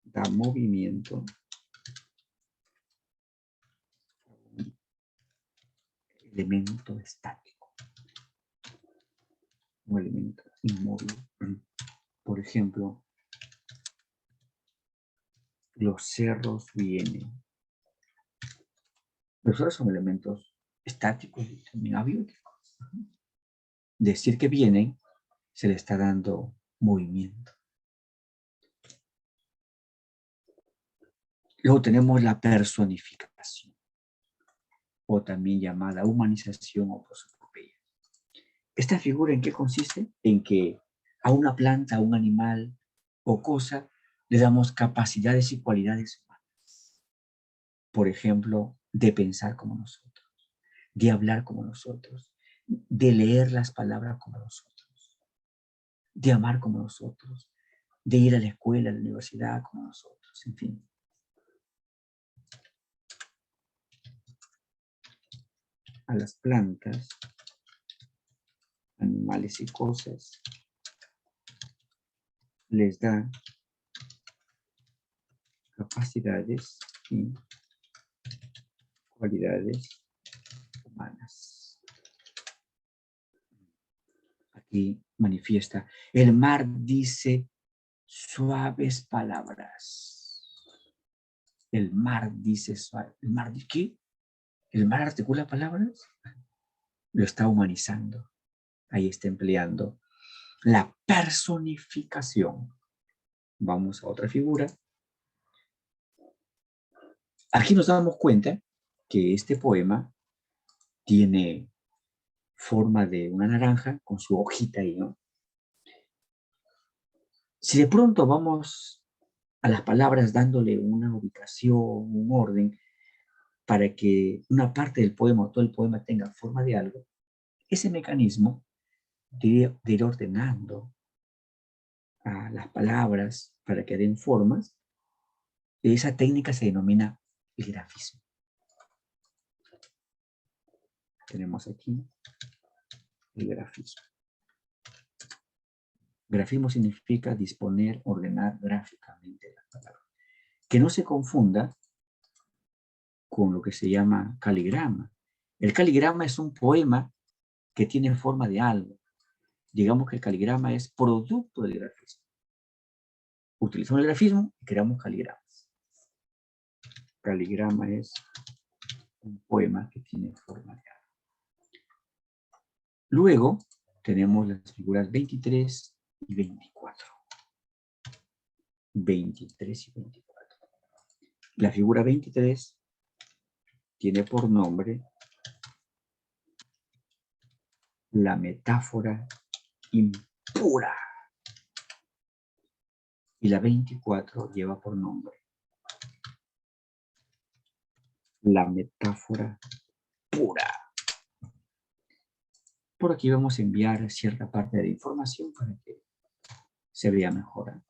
Da movimiento a un elemento estático. Un elemento inmóvil. Por ejemplo, los cerros vienen. Los cerros son elementos estáticos y también abióticos. Decir que vienen, se le está dando movimiento. Luego tenemos la personificación, o también llamada humanización o prosopopeya. ¿Esta figura en qué consiste? En que a una planta, a un animal o cosa le damos capacidades y cualidades humanas. Por ejemplo, de pensar como nosotros, de hablar como nosotros, de leer las palabras como nosotros, de amar como nosotros, de ir a la escuela, a la universidad como nosotros, en fin. A las plantas, animales y cosas les da capacidades y cualidades humanas. Aquí manifiesta, el mar dice suaves palabras. El mar dice suaves. ¿El mar dice qué? ¿El mar articula palabras? Lo está humanizando. Ahí está empleando la personificación. Vamos a otra figura. Aquí nos damos cuenta que este poema tiene forma de una naranja con su hojita ahí, ¿no? Si de pronto vamos a las palabras dándole una ubicación, un orden, para que una parte del poema o todo el poema tenga forma de algo, ese mecanismo de ir ordenando a las palabras para que den formas, esa técnica se denomina el grafismo. Tenemos aquí el grafismo. Grafismo significa disponer, ordenar gráficamente las palabras. Que no se confunda con lo que se llama caligrama. El caligrama es un poema que tiene forma de algo. Digamos que el caligrama es producto del grafismo. Utilizamos el grafismo y creamos caligramas. Caligrama es un poema que tiene forma de algo. Luego tenemos las figuras 23 y 24. 23 y 24. La figura 23 tiene por nombre la metáfora impura. Y la 24 lleva por nombre la metáfora pura. Por aquí vamos a enviar cierta parte de la información para que se vea mejor.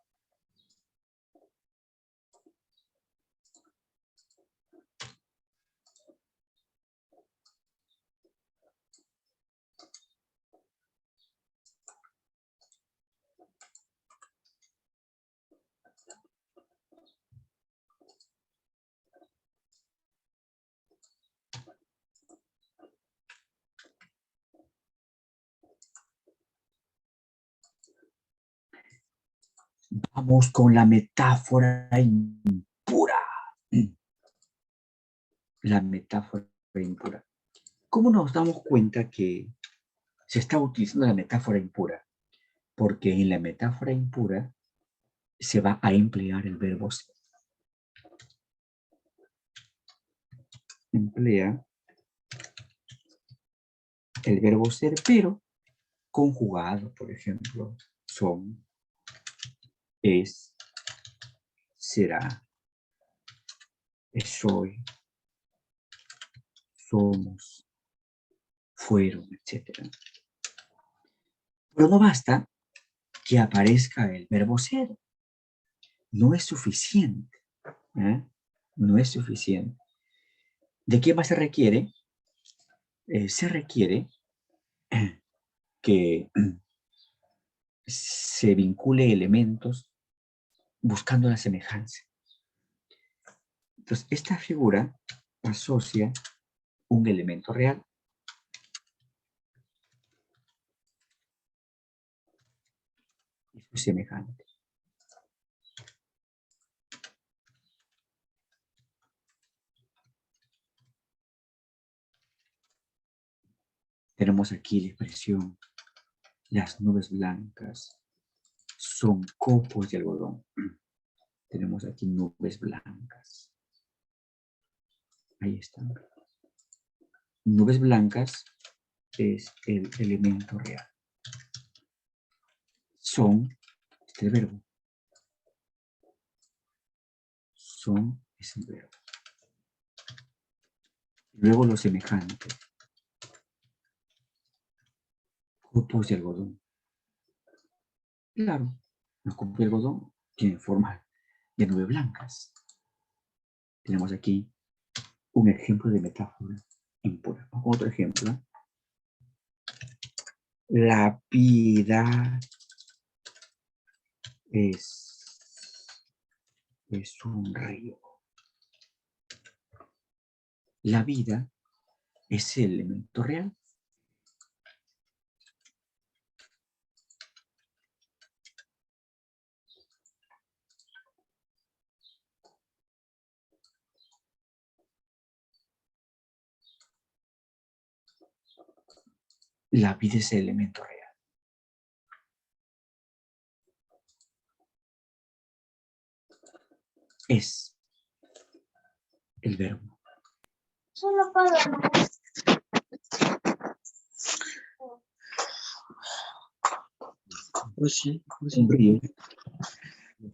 Vamos con la metáfora impura. La metáfora impura. ¿Cómo nos damos cuenta que se está utilizando la metáfora impura? Porque en la metáfora impura se va a emplear el verbo ser. Emplea el verbo ser, pero conjugado, por ejemplo, son, es, será, soy, somos, fueron, etc. Pero no basta que aparezca el verbo ser. No es suficiente. No es suficiente. ¿De qué más se requiere? Se requiere que se vincule elementos buscando la semejanza. Entonces, esta figura asocia un elemento real y su semejante. Tenemos aquí la expresión, las nubes blancas son copos de algodón. Tenemos aquí nubes blancas. Ahí están. Nubes blancas es el elemento real. Son, este verbo. Son es el verbo. Luego lo semejante. Copos de algodón. Claro, los copos de algodón tienen forma de nubes blancas. Tenemos aquí un ejemplo de metáfora impura. Otro ejemplo. La vida es un río. La vida es el elemento real. La vida es el elemento real. es el verbo. Solo para... Pues sí. Un río.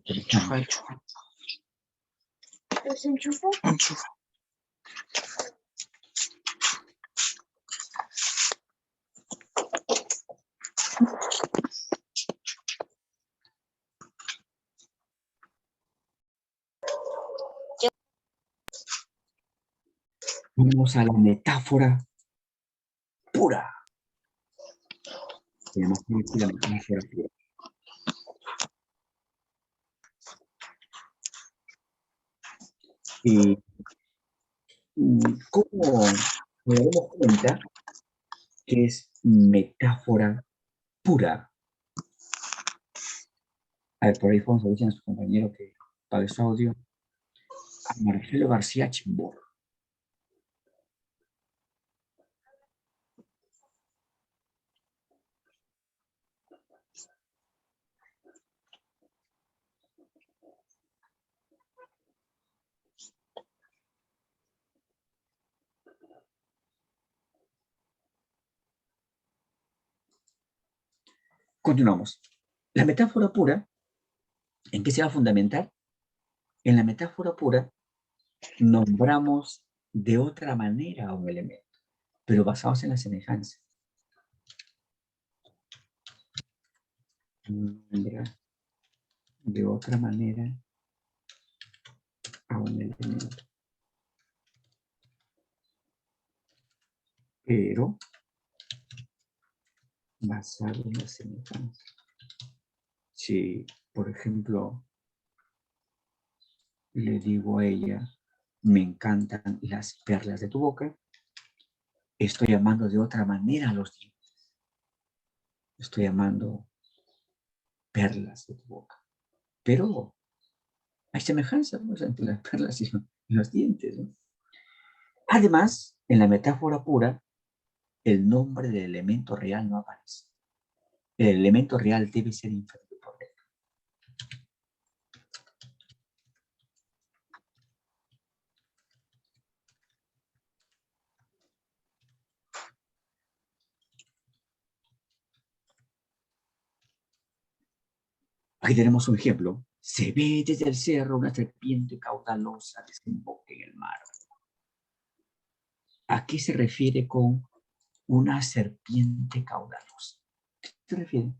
Enchufa. ¿Los enchufo? Enchufa. Vamos a la metáfora pura. Tenemos que decir la metáfora pura. ¿Cómo nos damos cuenta que es metáfora pura? A ver, por ahí vamos a decir a su compañero que pague su audio. A Marcelo García Chimbor. Continuamos. La metáfora pura, ¿en qué se va a fundamentar? En la metáfora pura nombramos de otra manera a un elemento, pero basados en la semejanza. Nombra de otra manera a un elemento, pero basado en la semejanza. Si, por ejemplo, le digo a ella, me encantan las perlas de tu boca, estoy llamando de otra manera a los dientes. Estoy llamando perlas de tu boca. Pero hay semejanza, ¿no?, entre las perlas y los dientes, ¿no? Además, en la metáfora pura, el nombre del elemento real no aparece. El elemento real debe ser inferido por él. Aquí tenemos un ejemplo. Se ve desde el cerro una serpiente caudalosa desemboca en el mar. ¿A qué se refiere con una serpiente caudalosa? ¿Qué se refiere?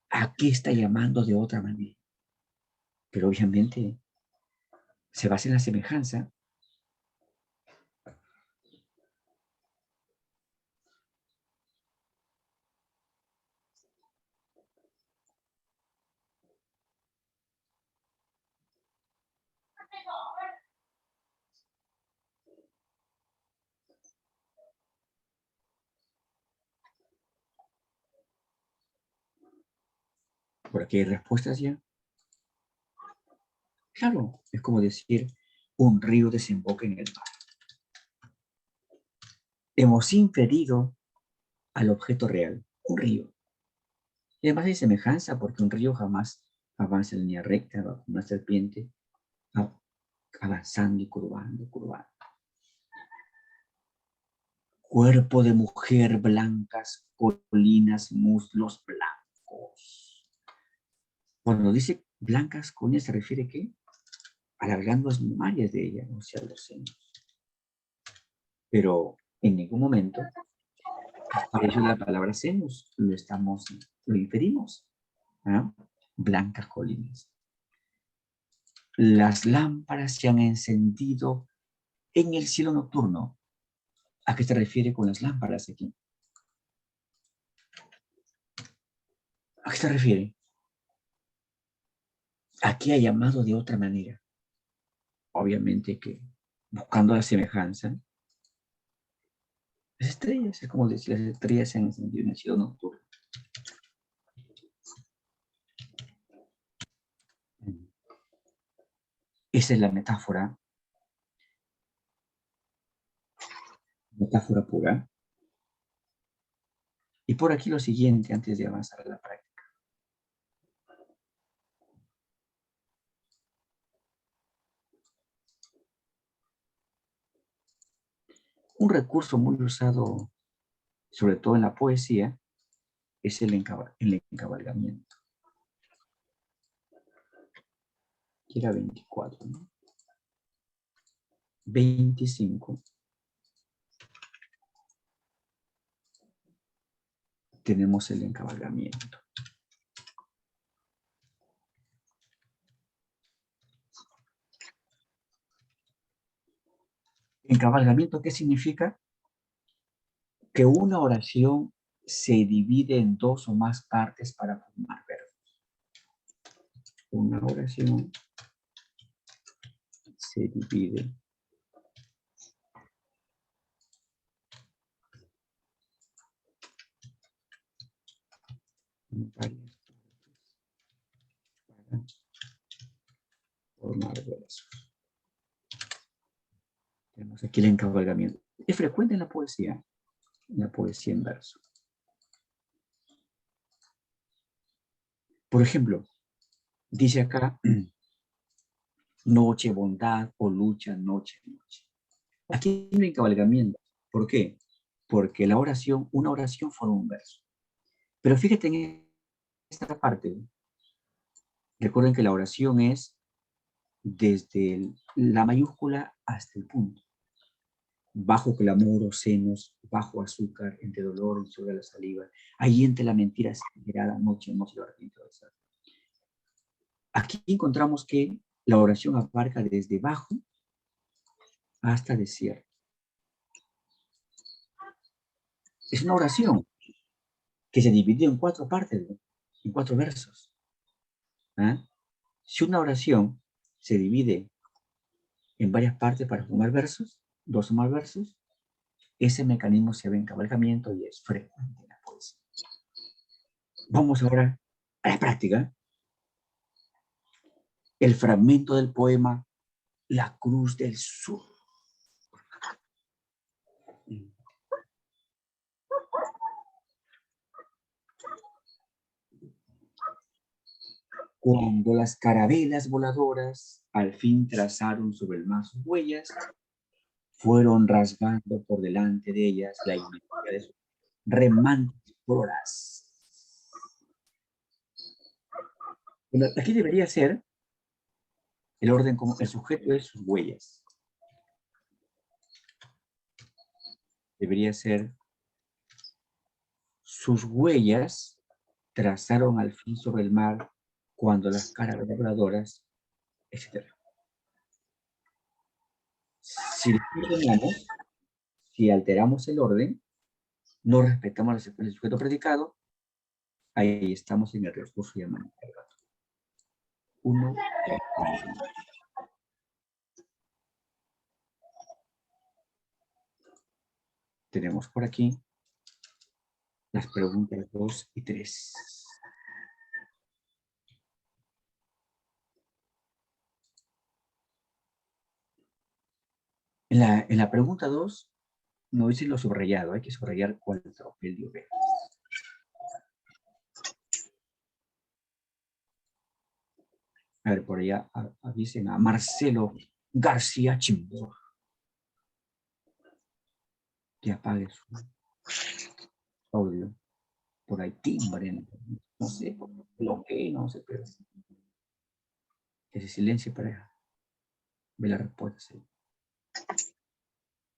¿A qué está llamando de otra manera? Pero obviamente se basa en la semejanza. Por aquí hay respuestas ya. Claro, es como decir, un río desemboca en el mar. Hemos inferido al objeto real, un río. Y además hay semejanza porque un río jamás avanza en línea recta, va como una serpiente, avanzando y curvando, curvando. Cuerpo de mujer, blancas colinas, muslos blancos. Cuando dice blancas colinas, ¿se refiere a qué? A las glándulas mamarias de ella, o sea, los senos. Pero en ningún momento apareció la palabra senos, lo inferimos. ¿Ah? Blancas colinas. Las lámparas se han encendido en el cielo nocturno. ¿A qué se refiere con las lámparas aquí? ¿A qué se refiere? Aquí ha llamado de otra manera. Obviamente que buscando la semejanza, las estrellas, es como decir, las estrellas se han encendido en el cielo nocturno. Esa es la metáfora pura. Y por aquí lo siguiente, antes de avanzar a la práctica. Un recurso muy usado, sobre todo en la poesía, es el encabalgamiento. Aquí era 24, ¿no? 25. Tenemos el encabalgamiento. Encabalgamiento, ¿qué significa? Que una oración se divide en dos o más partes para formar verbos. Una oración se divide en varias partes para formar versos. Tenemos aquí el encabalgamiento. Es frecuente en la poesía en verso. Por ejemplo, dice acá, noche, bondad, o lucha, noche, noche. Aquí hay un encabalgamiento. ¿Por qué? Porque una oración forma un verso. Pero fíjate en esta parte. Recuerden que la oración es desde la mayúscula hasta el punto. Bajo clamor o senos, bajo azúcar, entre dolor y sobre la saliva. Ahí entre la mentira exagerada, noche, noche, lo repito. Aquí encontramos que la oración abarca desde bajo hasta desierto. Es una oración que se dividió en 4 partes, en 4 versos. ¿Ah? Si una oración se divide en varias partes para formar versos, 2 o más versos, ese mecanismo se ve en encabalgamiento y es frecuente en la poesía. Vamos ahora a la práctica. El fragmento del poema La Cruz del Sur. Cuando las carabelas voladoras al fin trazaron sobre el mar sus huellas, fueron rasgando por delante de ellas la inmensidad de sus remantes proras. Bueno, aquí debería ser el orden como el sujeto de sus huellas. Debería ser sus huellas trazaron al fin sobre el mar cuando las carabelas voladoras, etc. Si ordenamos, si alteramos el orden, no respetamos el sujeto predicado, ahí estamos en el recurso llamado imperativo. 1. Tenemos por aquí las preguntas 2 y 3. En la pregunta 2 no dice lo subrayado, hay que subrayar cuál tropel de ovejas. A ver, por allá avisen a Marcelo García Chimbo. Que apague su audio. Por ahí timbre, no sé, bloquee, no sé, pero ese silencio para ver la respuesta.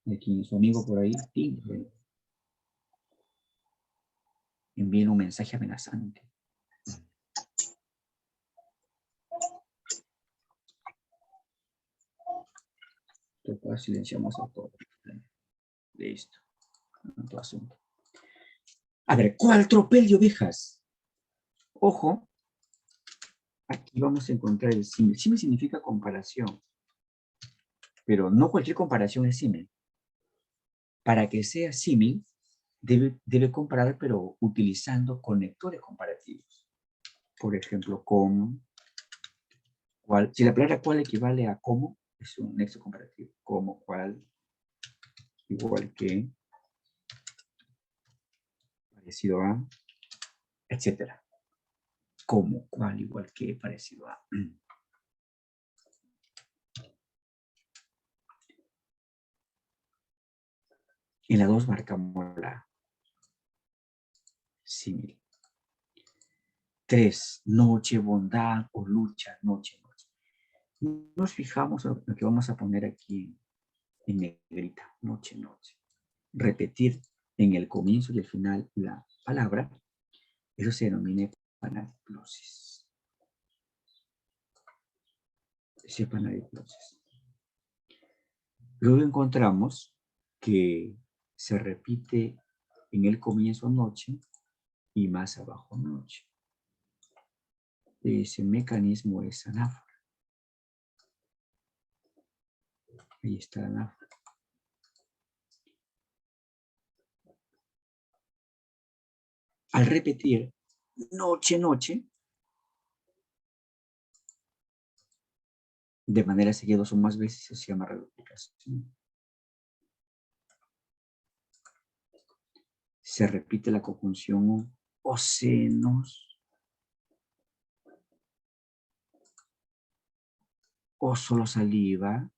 Y aquí su amigo por ahí, timbre. Envíen un mensaje amenazante. Después silenciamos a todos. Listo. No asunto. A ver, ¿cuál tropel de ovejas? Ojo, aquí vamos a encontrar el símil. Símil significa comparación, pero no cualquier comparación es símil. Para que sea símil, debe comparar, pero utilizando conectores comparativos. Por ejemplo, con, cuál, si la palabra cuál equivale a cómo, es un nexo comparativo. Como, cuál, igual que, parecido a, etcétera. Como, cual, igual que, parecido a. En la 2 marcamos la símil. 3, noche, bondad o lucha, noche, noche. Nos fijamos en lo que vamos a poner aquí en negrita, noche, noche. Repetir en el comienzo y el final la palabra, eso se denomina epanadiplosis. Es epanadiplosis. Luego encontramos que se repite en el comienzo noche y más abajo noche. Ese mecanismo es anáfora. Ahí está la anáfora. Al repetir noche, noche, de manera seguida 2 o más veces, se llama reduplicación. Se repite la conjunción ocenos, o solo saliva,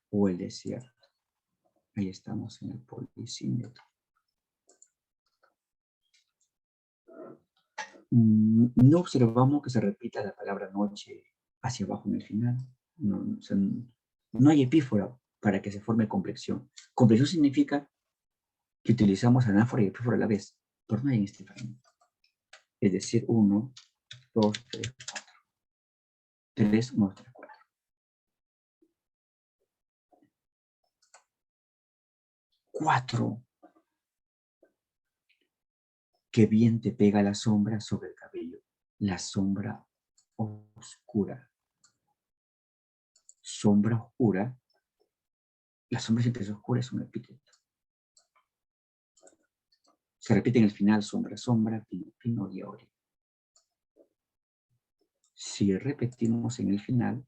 o el desierto. Ahí estamos en el polisímmetro. No observamos que se repita la palabra noche hacia abajo en el final. No, o sea, no hay epífora para que se forme complexión. Complexión significa que utilizamos anáfora y epífora a la vez, pero no hay en este fragmento. Es decir, 1, 2, 3, 4. 3, 1, 3, 4. 4. Qué bien te pega la sombra sobre el cabello. La sombra oscura. Sombra oscura. La sombra siempre es oscura, es un epíteto. Se repite en el final sombra, sombra, pino, pino y ori. Si repetimos en el final,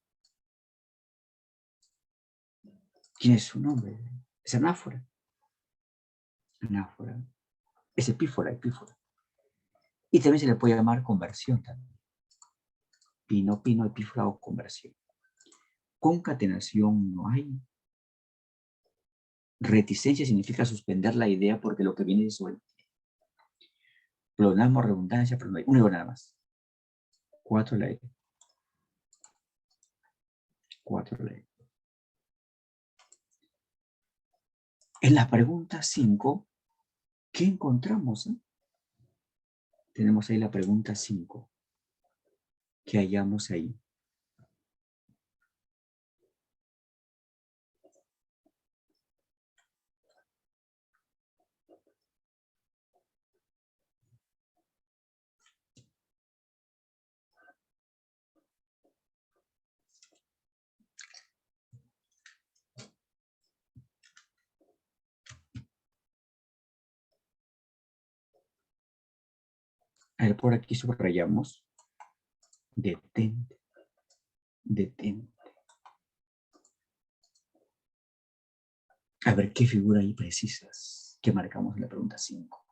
¿quién es su nombre? Es anáfora. Anáfora. Es epífora, epífora. Y también se le puede llamar conversión también. Pino, pino, epífora o conversión. Concatenación no hay. Reticencia significa suspender la idea porque lo que viene es suelto. Pleonasmo, redundancia, pero no hay. Uno nada más. 4 la E. 4 la E. En la pregunta 5, ¿qué encontramos? Tenemos ahí la pregunta 5. ¿Qué hallamos ahí? A ver, por aquí subrayamos. Detente. Detente. A ver qué figura ahí precisas que marcamos en la pregunta 5.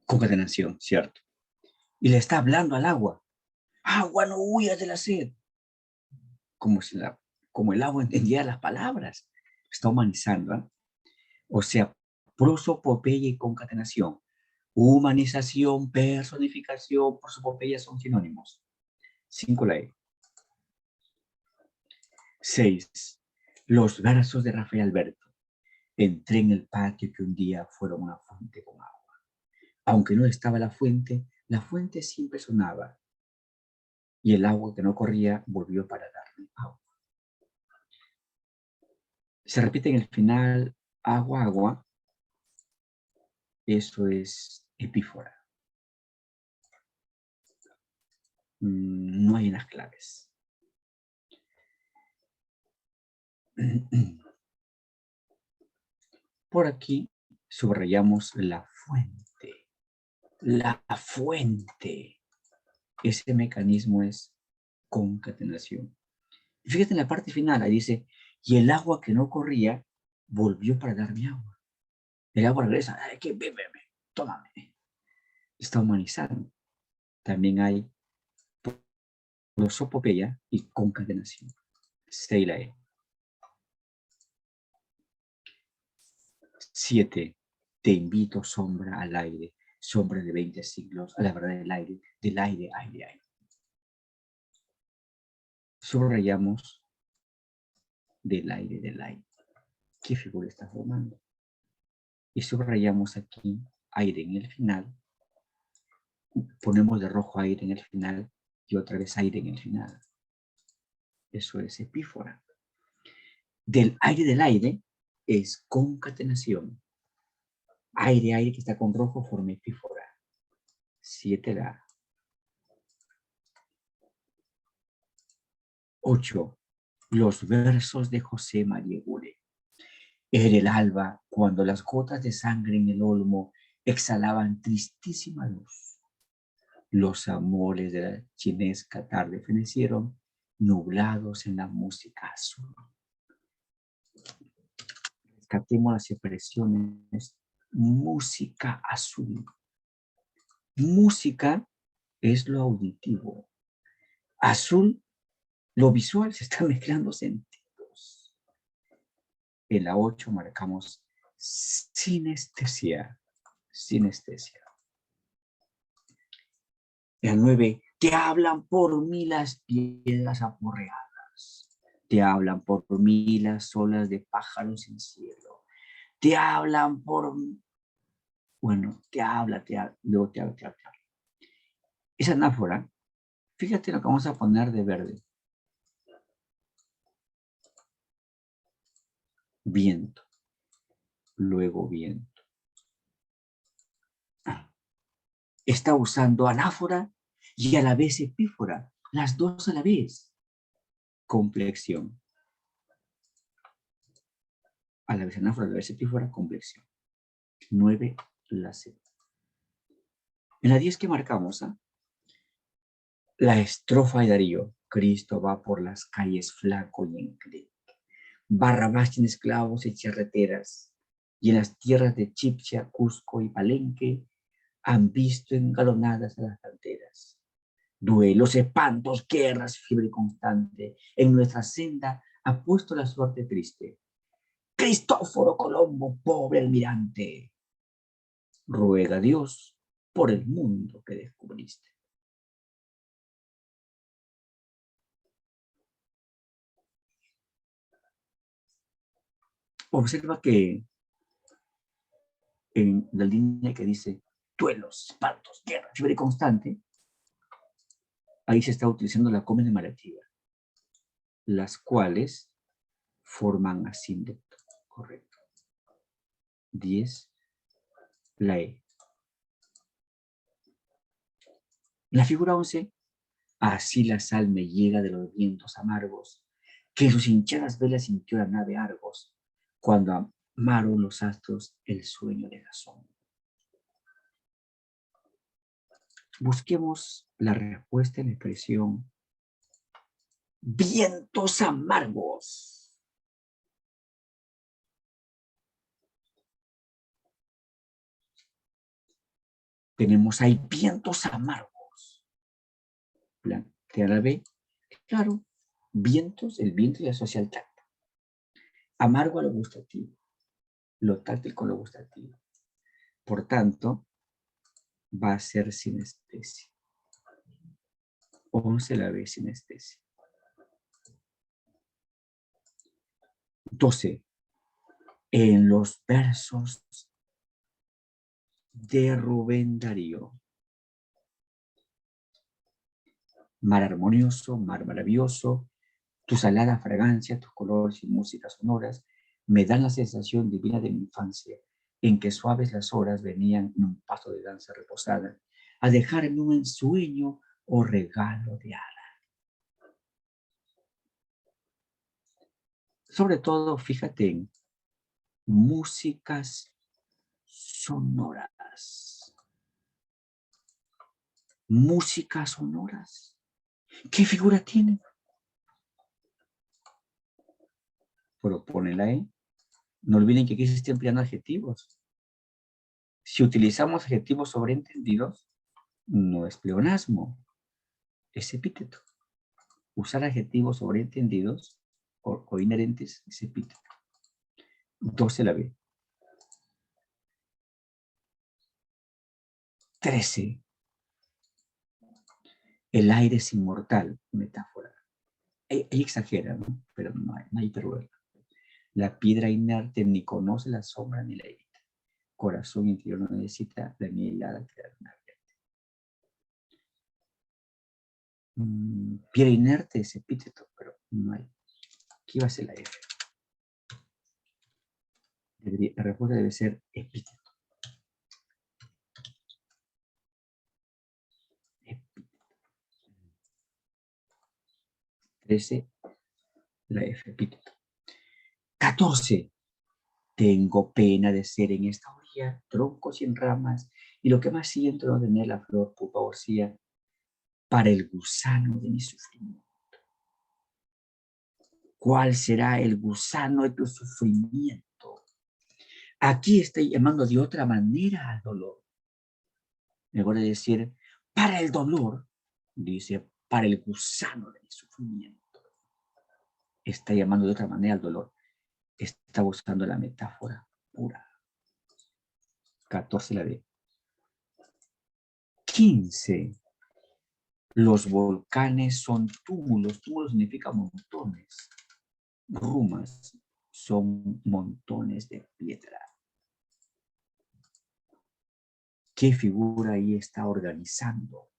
Concatenación, ¿cierto? Y le está hablando al agua. Agua, no huyas de la sed. Como el agua entendía las palabras. Está humanizando, ¿eh? O sea, prosopopeya y concatenación. Humanización, personificación, prosopopeya son sinónimos. 5 la E. 6. Los versos de Rafael Alberto. Entré en el patio que un día fueron una fuente con agua. Aunque no estaba la fuente siempre sonaba. Y el agua que no corría volvió para darme agua. Se repite en el final, agua, agua. Eso es epífora. No hay unas claves. Por aquí subrayamos la fuente. La fuente. Ese mecanismo es concatenación. Fíjate en la parte final, ahí dice, y el agua que no corría volvió para darme agua. El agua regresa, ay, que bébeme, tómame. Está humanizando. También hay prosopopeya y concatenación. C y la E. 7. Te invito, sombra, al aire, sombra de 20 siglos, a la verdad del aire, aire, aire. Subrayamos del aire. ¿Qué figura está formando? Y subrayamos aquí aire en el final. Ponemos de rojo aire en el final y otra vez aire en el final. Eso es epífora. Del aire es concatenación. Aire que está con rojo forma epífora. 7 da. 8. Los versos de José María Gure. Era el alba cuando las gotas de sangre en el olmo exhalaban tristísima luz. Los amores de la chinesca tarde fenecieron, nublados en la música azul. Rescatemos las expresiones música azul. Música es lo auditivo. Azul, lo visual, se está mezclando sentidos. En la 8 marcamos sinestesia. Sinestesia. En la 9, te hablan por mí las piedras aporreadas. Te hablan por mí las olas de pájaros en cielo. Te hablan por... Bueno, te habla, luego te habla. Esa anáfora, fíjate lo que vamos a poner de verde. Viento. Luego viento. Está usando anáfora y a la vez epífora. Las dos a la vez. Complexión. A la vez anáfora, a la vez epífora, complexión. 9, la C. En la 10 que marcamos, la estrofa de Darío. Cristo va por las calles flaco y enclenque. Barrabás tiene esclavos y charreteras. Y en las tierras de Chipcha, Cusco y Palenque han visto engalonadas a las canteras. Duelos, espantos, guerras, fiebre constante. En nuestra senda ha puesto la suerte triste. Cristóforo Colombo, pobre almirante. Ruega a Dios por el mundo que descubriste. Observa que en la línea que dice duelos, espantos, guerra, fiebre constante, ahí se está utilizando la conmemorativa, las cuales forman asíndeto, correcto. 10, la E. En la figura 11, así la sal me llega de los vientos amargos, que en sus hinchadas velas sintió la nave Argos, cuando amaron los astros el sueño de Jasón. Busquemos la respuesta en la expresión vientos amargos. Tenemos ahí vientos amargos. Plantea la B. Claro, vientos, el viento ya asocia al tacto. Amargo a lo gustativo. Lo táctil con lo gustativo. Por tanto, va a ser sinestesia. 11 la B, sinestesia. 12. En los versos de Rubén Darío. Mar armonioso, mar maravilloso, tu salada fragancia, tus colores y músicas sonoras me dan la sensación divina de mi infancia, en que suaves las horas venían en un paso de danza reposada, a dejarme un ensueño o regalo de hada. Sobre todo, fíjate en músicas sonoras. Músicas sonoras. ¿Qué figura tiene? Pero ponela ahí. No olviden que aquí se está empleando adjetivos. Si utilizamos adjetivos sobreentendidos, no es pleonasmo, es epíteto. Usar adjetivos sobreentendidos o inherentes es epíteto. 12 la B. 13. El aire es inmortal, metáfora. Ahí exagera, ¿no? Pero no hay hiperbólica. La piedra inerte ni conoce la sombra ni la evita. Corazón interior no necesita la miel helada que la piedra inerte es epíteto, pero no hay. Aquí va a ser la F. La respuesta debe ser epíteto. 13, la F, epíteto. 14. Tengo pena de ser en esta orilla, troncos sin ramas, y lo que más siento no tener la flor pupa orcía para el gusano de mi sufrimiento. ¿Cuál será el gusano de tu sufrimiento? Aquí estoy llamando de otra manera al dolor. En lugar de decir, para el dolor, dice, para el gusano de mi sufrimiento. Está llamando de otra manera al dolor. Está buscando la metáfora pura. 14 la D. 15. Los volcanes son túmulos. Túmulos significa montones. Rumas son montones de piedra. ¿Qué figura ahí está organizando?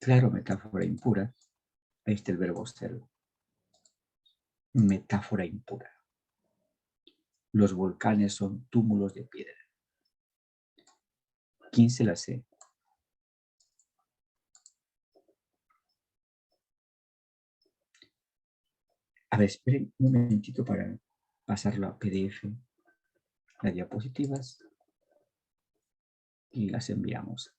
Claro, metáfora impura. Ahí está el verbo ser. Metáfora impura. Los volcanes son túmulos de piedra. 15 la C. A ver, esperen un momentito para pasarlo a PDF, las diapositivas, y las enviamos.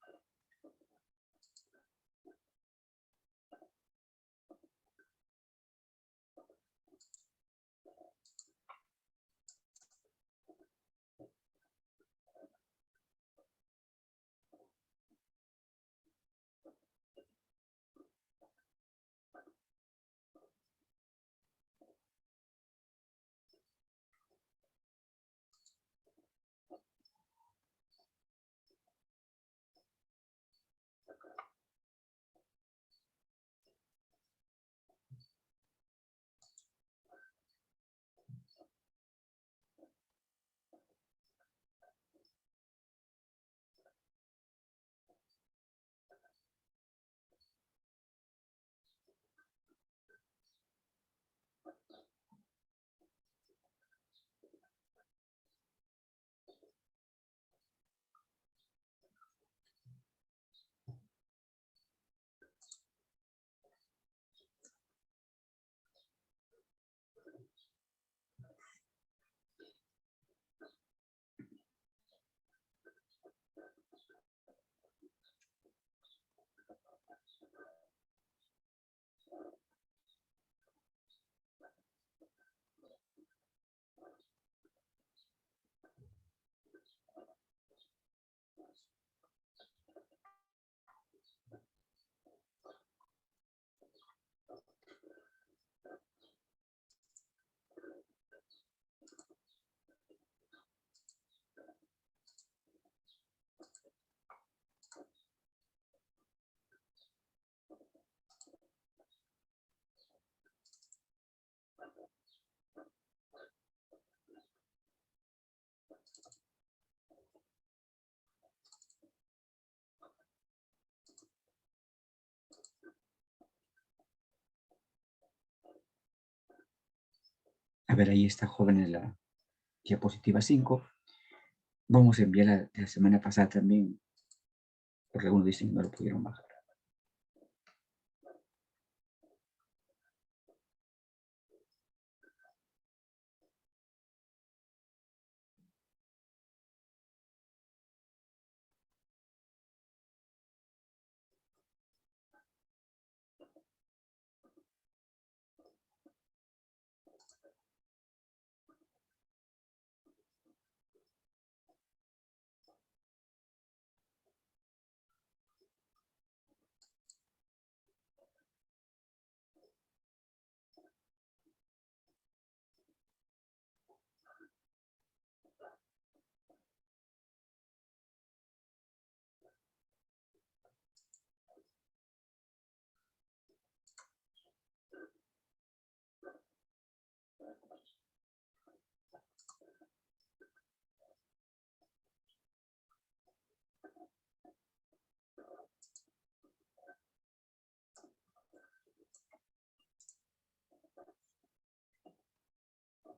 A ver, ahí está, jóvenes, la diapositiva 5. Vamos a enviarla de la semana pasada también, porque algunos dicen que no lo pudieron bajar.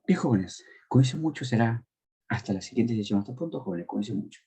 Bien, jóvenes, con eso mucho será hasta la siguiente sesión. Hasta pronto, jóvenes, con eso mucho.